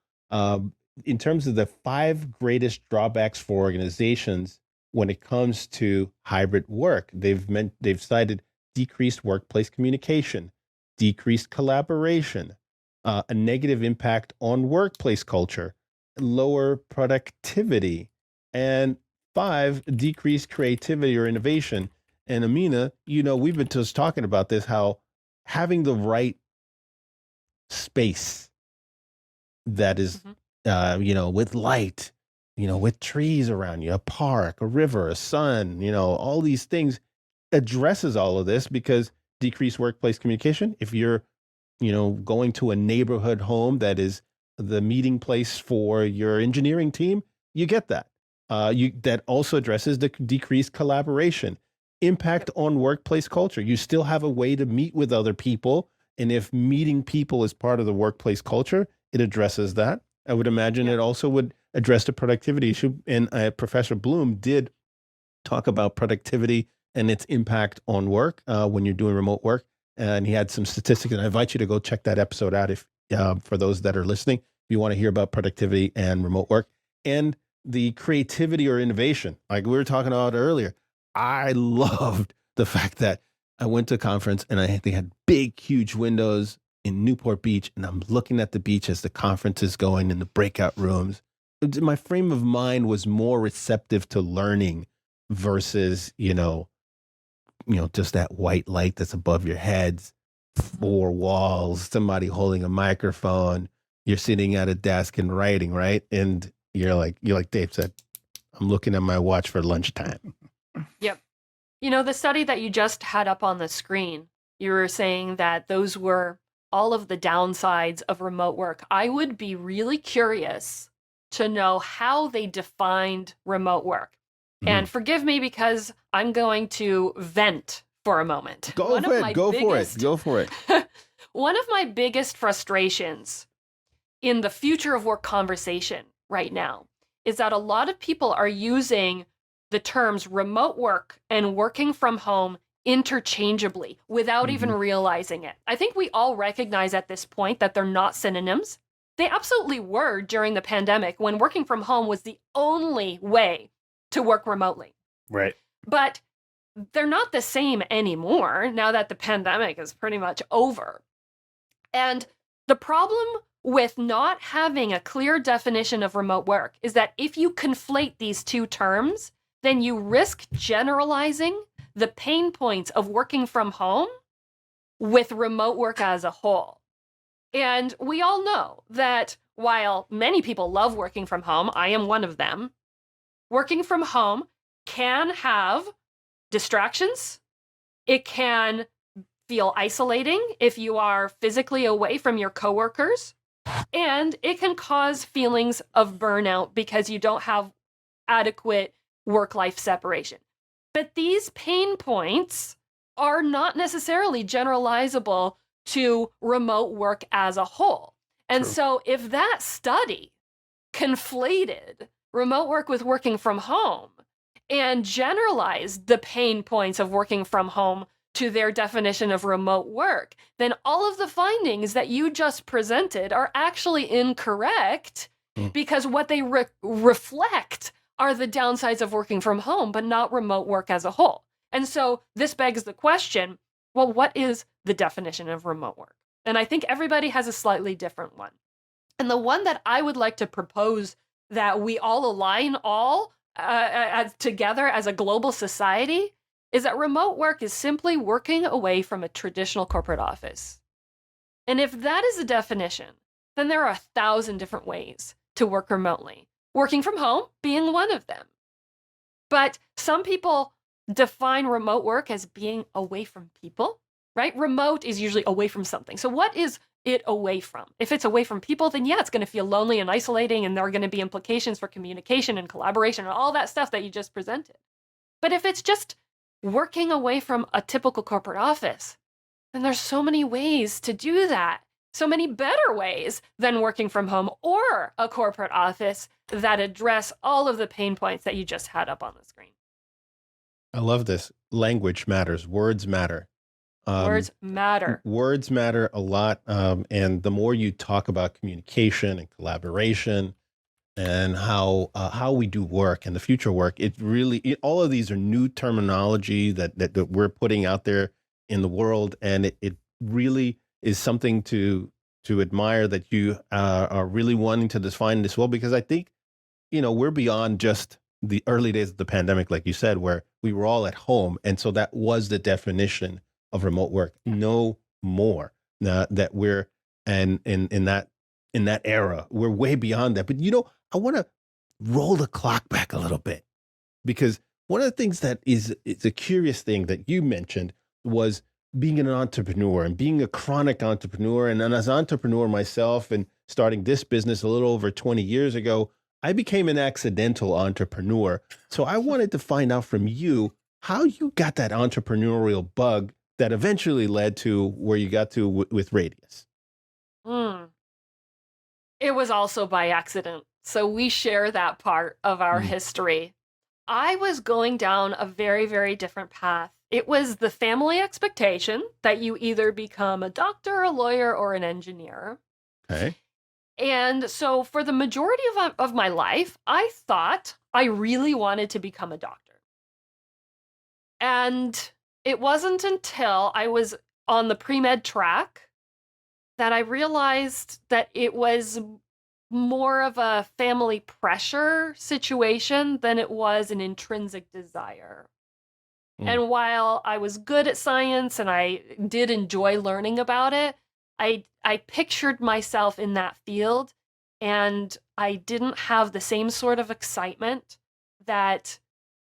In terms of the 5 greatest drawbacks for organizations when it comes to hybrid work, they've cited decreased workplace communication, decreased collaboration, a negative impact on workplace culture, lower productivity, and 5, decreased creativity or innovation. And Amina, we've been just talking about this, how having the right space that is with light, with trees around you, a park, a river, a sun, all these things addresses all of this because decreased workplace communication. If you're, going to a neighborhood home that is the meeting place for your engineering team, you get that. That also addresses the decreased collaboration, impact on workplace culture. You still have a way to meet with other people. And if meeting people is part of the workplace culture, it addresses that. I would imagine it also would address the productivity issue. And Professor Bloom did talk about productivity and its impact on work when you're doing remote work. And he had some statistics, and I invite you to go check that episode out if for those that are listening, if you want to hear about productivity and remote work and the creativity or innovation, like we were talking about earlier. I loved the fact that I went to a conference and they had big, huge windows in Newport Beach, and I'm looking at the beach as the conference is going in the breakout rooms. My frame of mind was more receptive to learning versus, just that white light that's above your heads, four walls, somebody holding a microphone, you're sitting at a desk and writing, right? And you're like Dave said, I'm looking at my watch for lunchtime. Yep. The study that you just had up on the screen, you were saying that those were all of the downsides of remote work. I would be really curious to know how they defined remote work. And forgive me because I'm going to vent for a moment. Go for it. One of my biggest frustrations in the future of work conversation right now is that a lot of people are using the terms remote work and working from home interchangeably without even realizing it. I think we all recognize at this point that they're not synonyms. They absolutely were during the pandemic when working from home was the only way to work remotely. Right. But they're not the same anymore now that the pandemic is pretty much over. And the problem with not having a clear definition of remote work is that if you conflate these two terms, then you risk generalizing the pain points of working from home with remote work as a whole. And we all know that while many people love working from home, I am one of them, working from home can have distractions. It can feel isolating if you are physically away from your coworkers. And it can cause feelings of burnout because you don't have adequate work-life separation. But these pain points are not necessarily generalizable to remote work as a whole. And so if that study conflated remote work with working from home and generalized the pain points of working from home to their definition of remote work, then all of the findings that you just presented are actually incorrect because what they reflect are the downsides of working from home, but not remote work as a whole. And so this begs the question, well, what is the definition of remote work? And I think everybody has a slightly different one. And the one that I would like to propose that we all align together as a global society is that remote work is simply working away from a traditional corporate office. And if that is the definition, then there are 1,000 different ways to work remotely, working from home being one of them. But some people define remote work as being away from people, right? Remote is usually away from something. So what is it away from? If it's away from people, then yeah, it's going to feel lonely and isolating, and there are going to be implications for communication and collaboration and all that stuff that you just presented. But if it's just working away from a typical corporate office, then there's so many ways to do that. So many better ways than working from home or a corporate office that address all of the pain points that you just had up on the screen. I love this. Language matters. Words matter. Words matter. Words matter a lot. And the more you talk about communication and collaboration and how we do work and the future work, all of these are new terminology that we're putting out there in the world. And it really is something to admire that you are really wanting to define this well, because I think, we're beyond just the early days of the pandemic, like you said, where we were all at home. And so that was the definition of remote work. No more that we're in that era. We're way beyond that. But, I want to roll the clock back a little bit, because one of the things that is a curious thing that you mentioned was being an entrepreneur and being a chronic entrepreneur. And as an entrepreneur myself and starting this business a little over 20 years ago, I became an accidental entrepreneur. So I wanted to find out from you how you got that entrepreneurial bug that eventually led to where you got to with Radious. It was also by accident. So we share that part of our history. I was going down a very, very different path. It was the family expectation that you either become a doctor, a lawyer, or an engineer. Okay. And so for the majority of my life, I thought I really wanted to become a doctor. And it wasn't until I was on the pre-med track that I realized that it was more of a family pressure situation than it was an intrinsic desire. And while I was good at science and I did enjoy learning about it, I pictured myself in that field, and I didn't have the same sort of excitement that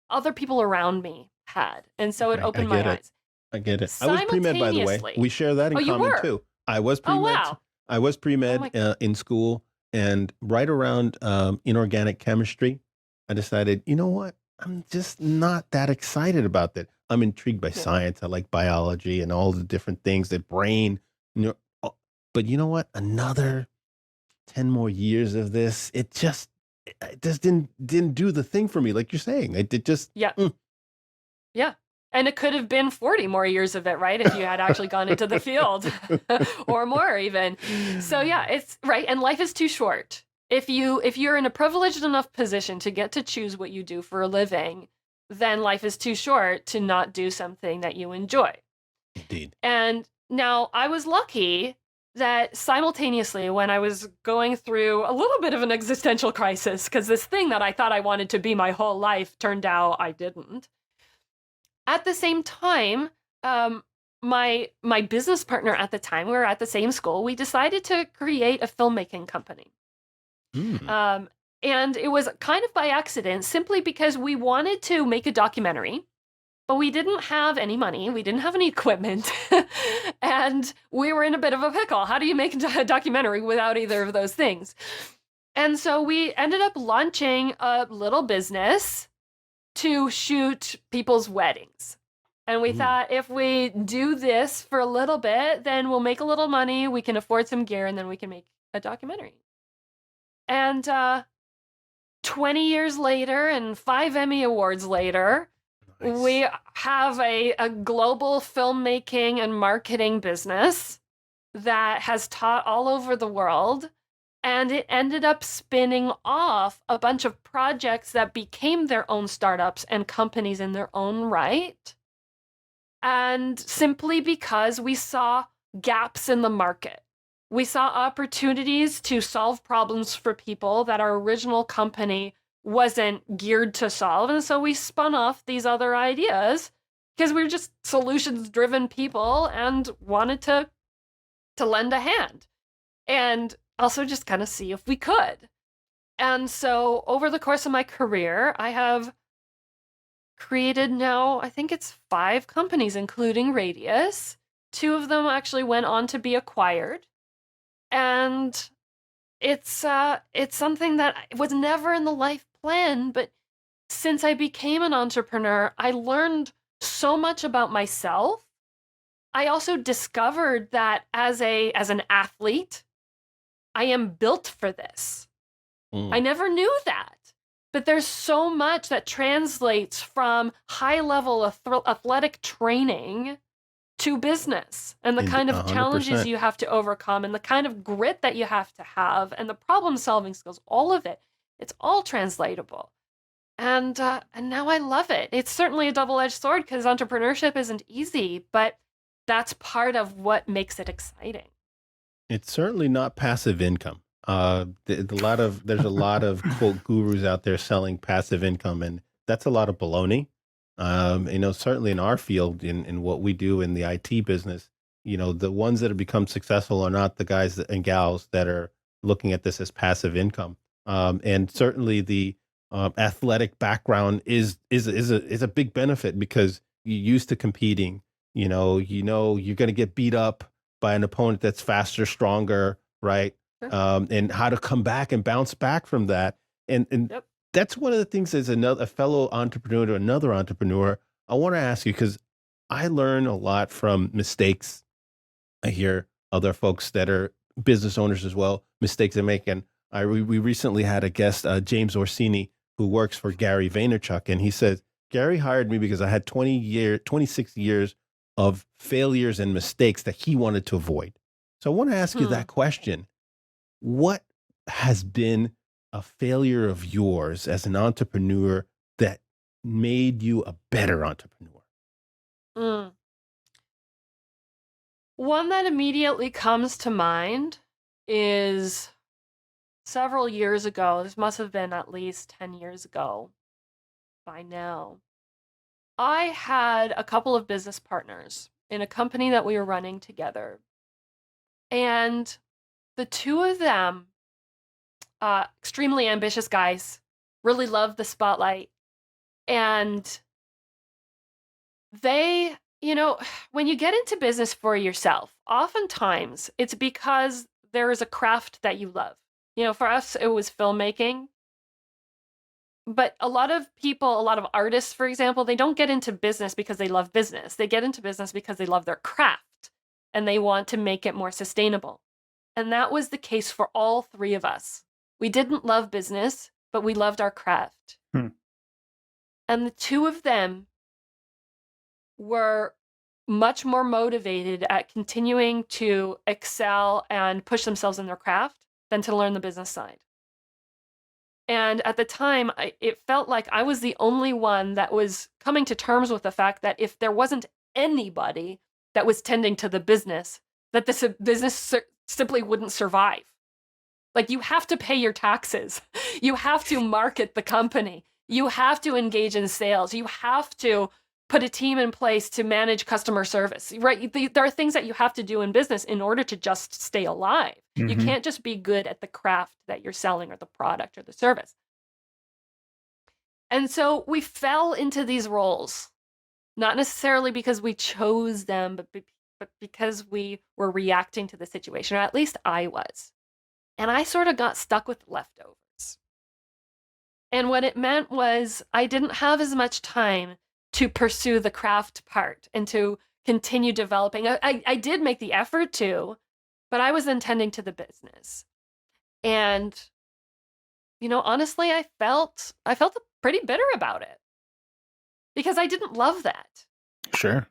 other people around me had. And so it I opened get my it. eyes. I get it. I was pre-med, by the way. We Simultaneously. share that in Oh, you common were? too. I was Oh, pre-med. wow. I was pre-med my in school, and right around inorganic chemistry, I decided, you know what? I'm just not that excited about that. I'm intrigued by Yeah. science. I like biology and all the different things, the brain. But you know what? Another 10 more years of this, it just didn't do the thing for me, like you're saying. It did just Yeah. Yeah. And it could have been 40 more years of it, right? If you had actually gone into the field or more even. So yeah, it's right. And life is too short. If you're in a privileged enough position to get to choose what you do for a living, then life is too short to not do something that you enjoy. Indeed. And now I was lucky that simultaneously, when I was going through a little bit of an existential crisis, because this thing that I thought I wanted to be my whole life turned out I didn't. At the same time, my business partner at the time, we were at the same school, we decided to create a filmmaking company. And it was kind of by accident, simply because we wanted to make a documentary, but we didn't have any money, we didn't have any equipment, and we were in a bit of a pickle. How do you make a documentary without either of those things? And so we ended up launching a little business to shoot people's weddings. And we thought, if we do this for a little bit, then we'll make a little money, we can afford some gear, and then we can make a documentary. And 20 years later and 5 Emmy Awards later, we have a global filmmaking and marketing business that has taught all over the world. And it ended up spinning off a bunch of projects that became their own startups and companies in their own right. And simply because we saw gaps in the market. We saw opportunities to solve problems for people that our original company wasn't geared to solve. And so we spun off these other ideas because we were just solutions-driven people and wanted to lend a hand. And also just kind of see if we could. And so over the course of my career, I have created now, I think it's 5 companies, including Radious. 2 of them actually went on to be acquired. And it's something that was never in the life plan, but since I became an entrepreneur, I learned so much about myself. I also discovered that as an athlete, I am built for this. I never knew that. But there's so much that translates from high-level athletic training to business, and the kind of challenges 100%. you have to overcome, and the kind of grit that you have to have, and the problem-solving skills, all of it. It's all translatable. And now I love it. It's certainly a double-edged sword because entrepreneurship isn't easy, but that's part of what makes it exciting. It's certainly not passive income. There's a lot of quote gurus out there selling passive income, and that's a lot of baloney. Certainly in our field, in what we do in the IT business, the ones that have become successful are not the guys and gals that are looking at this as passive income. And certainly the athletic background is a big benefit because you're used to competing. You're going to get beat up by an opponent that's faster, stronger, right? Sure. And how to come back and bounce back from that. And Yep. that's one of the things as a fellow entrepreneur to another entrepreneur, I want to ask you, because I learn a lot from mistakes. I hear other folks that are business owners as well, mistakes they make. And we recently had a guest, James Orsini, who works for Gary Vaynerchuk. And he said, Gary hired me because I had 26 years of failures and mistakes that he wanted to avoid. So I want to ask you that question. What has been a failure of yours as an entrepreneur that made you a better entrepreneur? Mm. One that immediately comes to mind is several years ago. This must have been at least 10 years ago by now. I had a couple of business partners in a company that we were running together. And the two of them, extremely ambitious guys, really loved the spotlight. And they, when you get into business for yourself, oftentimes it's because there is a craft that you love. For us, it was filmmaking. But a lot of people, a lot of artists, for example, they don't get into business because they love business. They get into business because they love their craft and they want to make it more sustainable. And that was the case for all three of us. We didn't love business, but we loved our craft. And the two of them were much more motivated at continuing to excel and push themselves in their craft than to learn the business side. And at the time, it felt like I was the only one that was coming to terms with the fact that if there wasn't anybody that was tending to the business, that this business simply wouldn't survive. Like, you have to pay your taxes. You have to market the company. You have to engage in sales. You have to put a team in place to manage customer service, right? There are things that you have to do in business in order to just stay alive. You can't just be good at the craft that you're selling or the product or the service. And so we fell into these roles, not necessarily because we chose them, but because we were reacting to the situation, or at least I was. And I sort of got stuck with leftovers. And what it meant was I didn't have as much time to pursue the craft part and to continue developing. I did make the effort to, but I was then tending to the business. And, honestly, I felt pretty bitter about it because I didn't love that. Sure.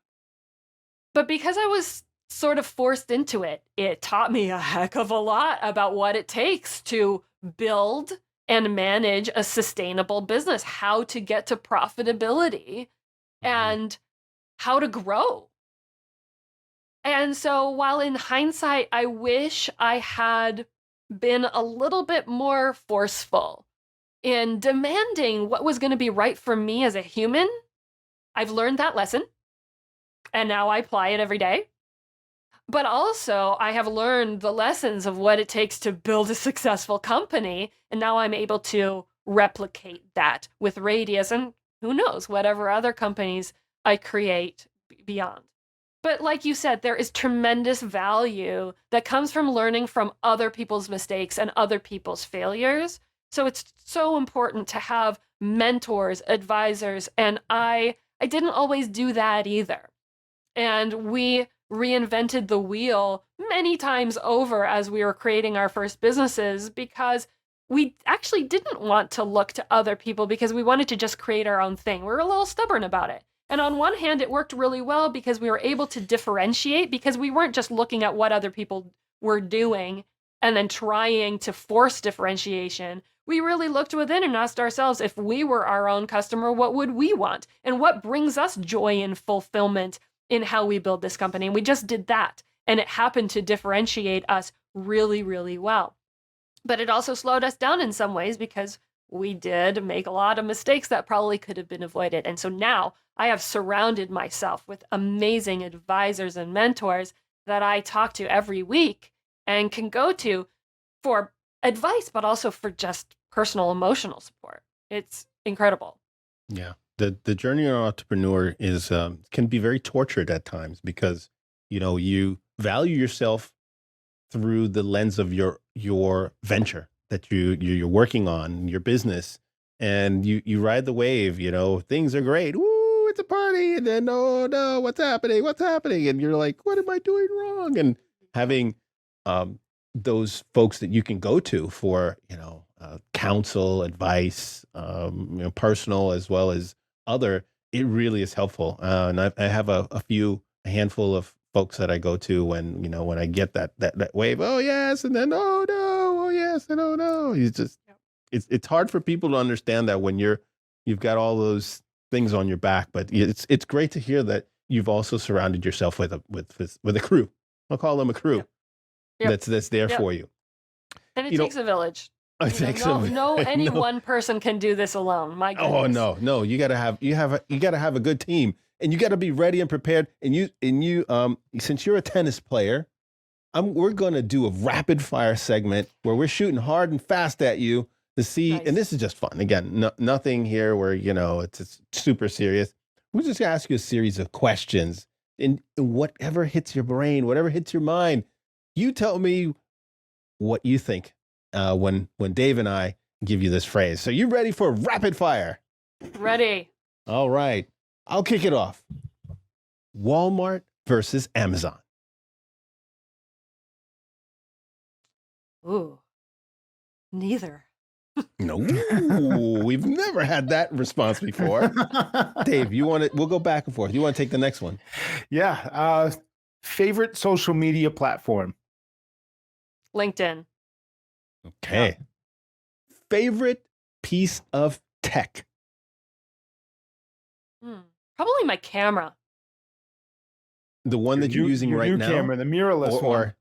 But because I was sort of forced into it, it taught me a heck of a lot about what it takes to build and manage a sustainable business, how to get to profitability, and how to grow. And so while in hindsight, I wish I had been a little bit more forceful in demanding what was going to be right for me as a human, I've learned that lesson. And now I apply it every day. But also, I have learned the lessons of what it takes to build a successful company. And now I'm able to replicate that with Radious and who knows, whatever other companies I create beyond. But like you said, there is tremendous value that comes from learning from other people's mistakes and other people's failures. So it's so important to have mentors, advisors, and I didn't always do that either. And we reinvented the wheel many times over as we were creating our first businesses because we actually didn't want to look to other people because we wanted to just create our own thing. We were a little stubborn about it. And on one hand, it worked really well because we were able to differentiate because we weren't just looking at what other people were doing and then trying to force differentiation. We really looked within and asked ourselves, if we were our own customer, what would we want? And what brings us joy and fulfillment in how we build this company? And we just did that. And it happened to differentiate us really, really well. But it also slowed us down in some ways because we did make a lot of mistakes that probably could have been avoided. And so now I have surrounded myself with amazing advisors and mentors that I talk to every week and can go to for advice, but also for just personal emotional support. It's incredible. Yeah. The journey of an entrepreneur is can be very tortured at times because, you value yourself through the lens of your venture that you're working on, your business, and you ride the wave, things are great. Woo, it's a party. And then, oh no, what's happening? And you're like, what am I doing wrong? And having those folks that you can go to for, counsel, advice, personal as well as other, it really is helpful. And I have a handful of folks that I go to when, when I get that wave, oh yes, and then, oh no, oh yes, and oh no. It's hard for people to understand that when you've got all those things on your back, but it's great to hear that you've also surrounded yourself with a crew. I'll call them a crew. Yep. That's there Yep. for you. And it takes a village. I think so. No, any No. one person can do this alone. My goodness. Oh no! You gotta have a good team, and you gotta be ready and prepared. And you since you're a tennis player, we're gonna do a rapid fire segment where we're shooting hard and fast at you to see. Nice. And this is just fun. Again, nothing here where it's super serious. We're just gonna ask you a series of questions, and whatever hits your brain, whatever hits your mind, you tell me what you think when Dave and I give you this phrase. So you ready for rapid fire? Ready. All right. I'll kick it off. Walmart versus Amazon. Ooh. Neither. No, we've never had that response before. Dave, we'll go back and forth. You want to take the next one? Yeah. Favorite social media platform? LinkedIn. Okay. Favorite piece of tech? Probably my camera. The one that you're using your right new now? camera, the mirrorless one.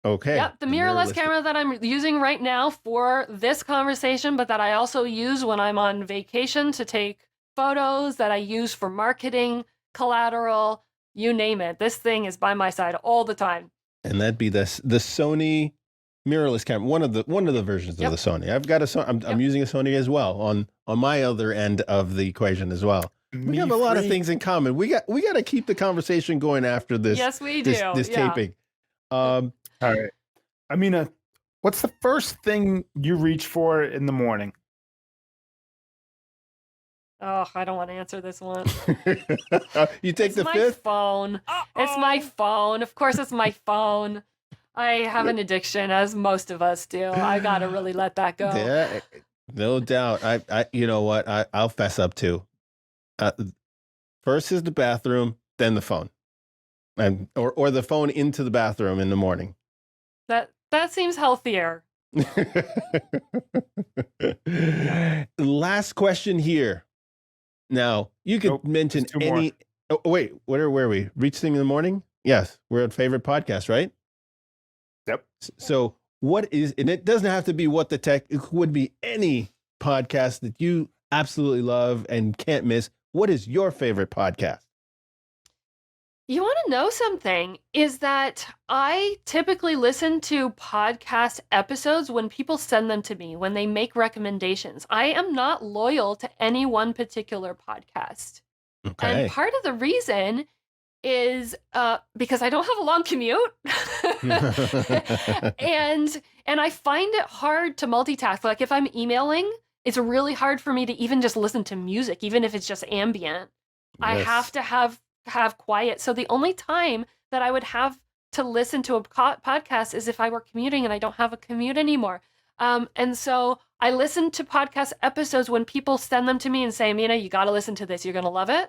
Okay. Yep, the mirrorless camera that I'm using right now for this conversation, but that I also use when I'm on vacation to take photos, that I use for marketing, collateral, you name it. This thing is by my side all the time. And that'd be the Sony mirrorless camera, one of the versions of the Sony. I've got I'm using a Sony as well on my other end of the equation as well. We have a lot of things in common. We got to keep the conversation going after this. Yes, we do. This taping. All right. Amina, what's the first thing you reach for in the morning? Oh, I don't want to answer this one. You take the my fifth? Phone. It's my phone. Of course, it's my phone. I have an addiction, as most of us do. I gotta really let that go. Yeah, no doubt. I you know what? I'll fess up too. First is the bathroom, then the phone, or the phone into the bathroom in the morning. That seems healthier. Last question here. Now you could mention any. Oh wait, where are we? Reach Thing in the Morning? Yes, we're at favorite podcast, right? Yep. So what is, and it doesn't have to be What the Tech, it would be any podcast that you absolutely love and can't miss. What is your favorite podcast? You want to know something? Is that I typically listen to podcast episodes when people send them to me, when they make recommendations. I am not loyal to any one particular podcast. Okay. And part of the reason is because I don't have a long commute. and I find it hard to multitask. Like if I'm emailing, it's really hard for me to even just listen to music, even if it's just ambient. I have to have quiet. So the only time that I would have to listen to a podcast is if I were commuting and I don't have a commute anymore. And so I listen to podcast episodes when people send them to me and say, Amina, you got to listen to this. You're going to love it.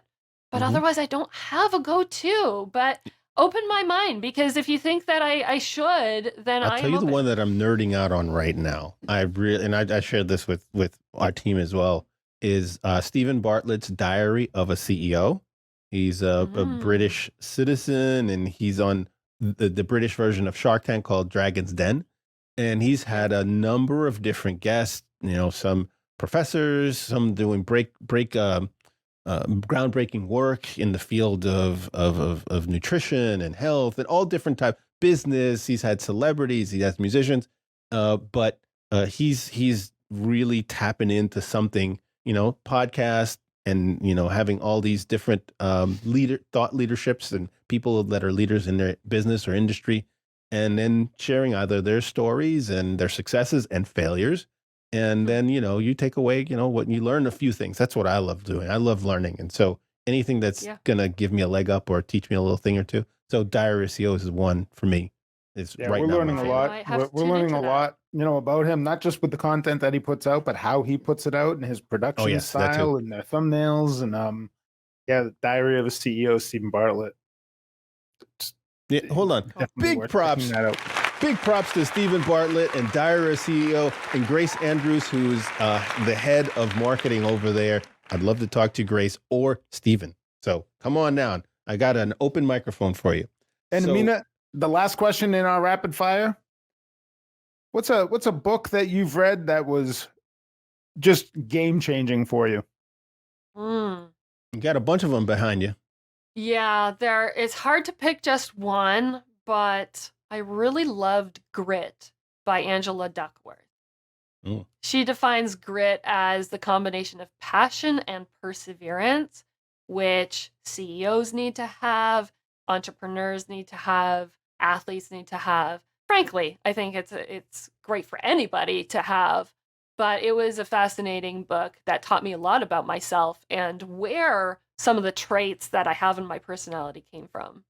But otherwise, I don't have a go-to. But open my mind, because if you think that I should, then I'll tell you the one that I'm nerding out on right now. I shared this with our team as well, is Stephen Bartlett's Diary of a CEO. He's a British citizen, and he's on the British version of Shark Tank called Dragon's Den. And he's had a number of different guests, some professors, some doing groundbreaking work in the field of nutrition and health and all different type business. He's had celebrities, he has musicians, but he's really tapping into something, podcast, and having all these different thought leaderships and people that are leaders in their business or industry, and then sharing either their stories and their successes and failures. And then, you take away, what you learn, a few things. That's what I love doing. I love learning. And so anything that's going to give me a leg up or teach me a little thing or two. So Diary of CEOs is one for me. We're learning a lot. We're learning a lot, about him, not just with the content that he puts out, but how he puts it out and his production style and their thumbnails. And the Diary of a CEO, Stephen Bartlett. Yeah, hold on. Big props. Big props to Stephen Bartlett and Diary of CEO and Grace Andrews, who's the head of marketing over there. I'd love to talk to Grace or Stephen. So come on down. I got an open microphone for you. And Amina, the last question in our rapid fire. What's a book that you've read that was just game changing for you? Mm. You got a bunch of them behind you. Yeah, it's hard to pick just one, but I really loved Grit by Angela Duckworth. Mm. She defines grit as the combination of passion and perseverance, which CEOs need to have, entrepreneurs need to have, athletes need to have. Frankly, I think it's great for anybody to have, but it was a fascinating book that taught me a lot about myself and where some of the traits that I have in my personality came from.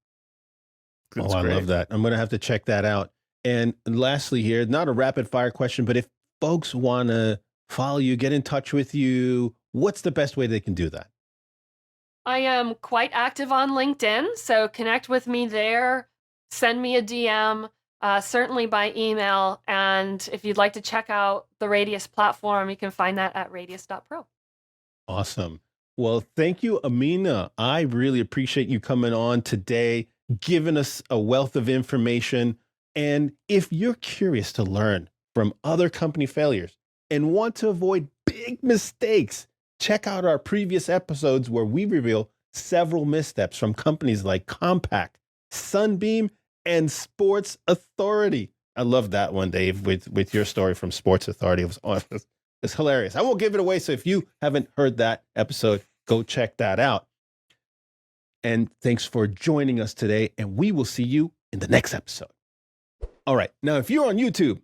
That's Oh, I great. love that. I'm going to have to check that out. And lastly here, not a rapid fire question, but if folks want to follow you, get in touch with you, what's the best way they can do that? I am quite active on LinkedIn, so connect with me there. Send me a DM, certainly by email. And if you'd like to check out the Radious platform, you can find that at radius.pro. Awesome. Well, thank you, Amina. I really appreciate you coming on today, giving us a wealth of information. And if you're curious to learn from other company failures and want to avoid big mistakes, check out our previous episodes where we reveal several missteps from companies like Compaq, Sunbeam, and Sports Authority. I love that one, Dave, with your story from Sports Authority. It was awesome. It's hilarious. I won't give it away. So if you haven't heard that episode, go check that out. And thanks for joining us today. And we will see you in the next episode. All right. Now, if you're on YouTube,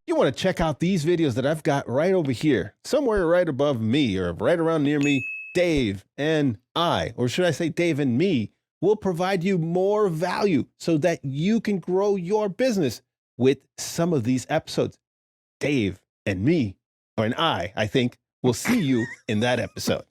you want to check out these videos that I've got right over here, somewhere right above me or right around near me. Dave and I, or should I say Dave and me, will provide you more value so that you can grow your business with some of these episodes. Dave and me, or an I think, will see you in that episode.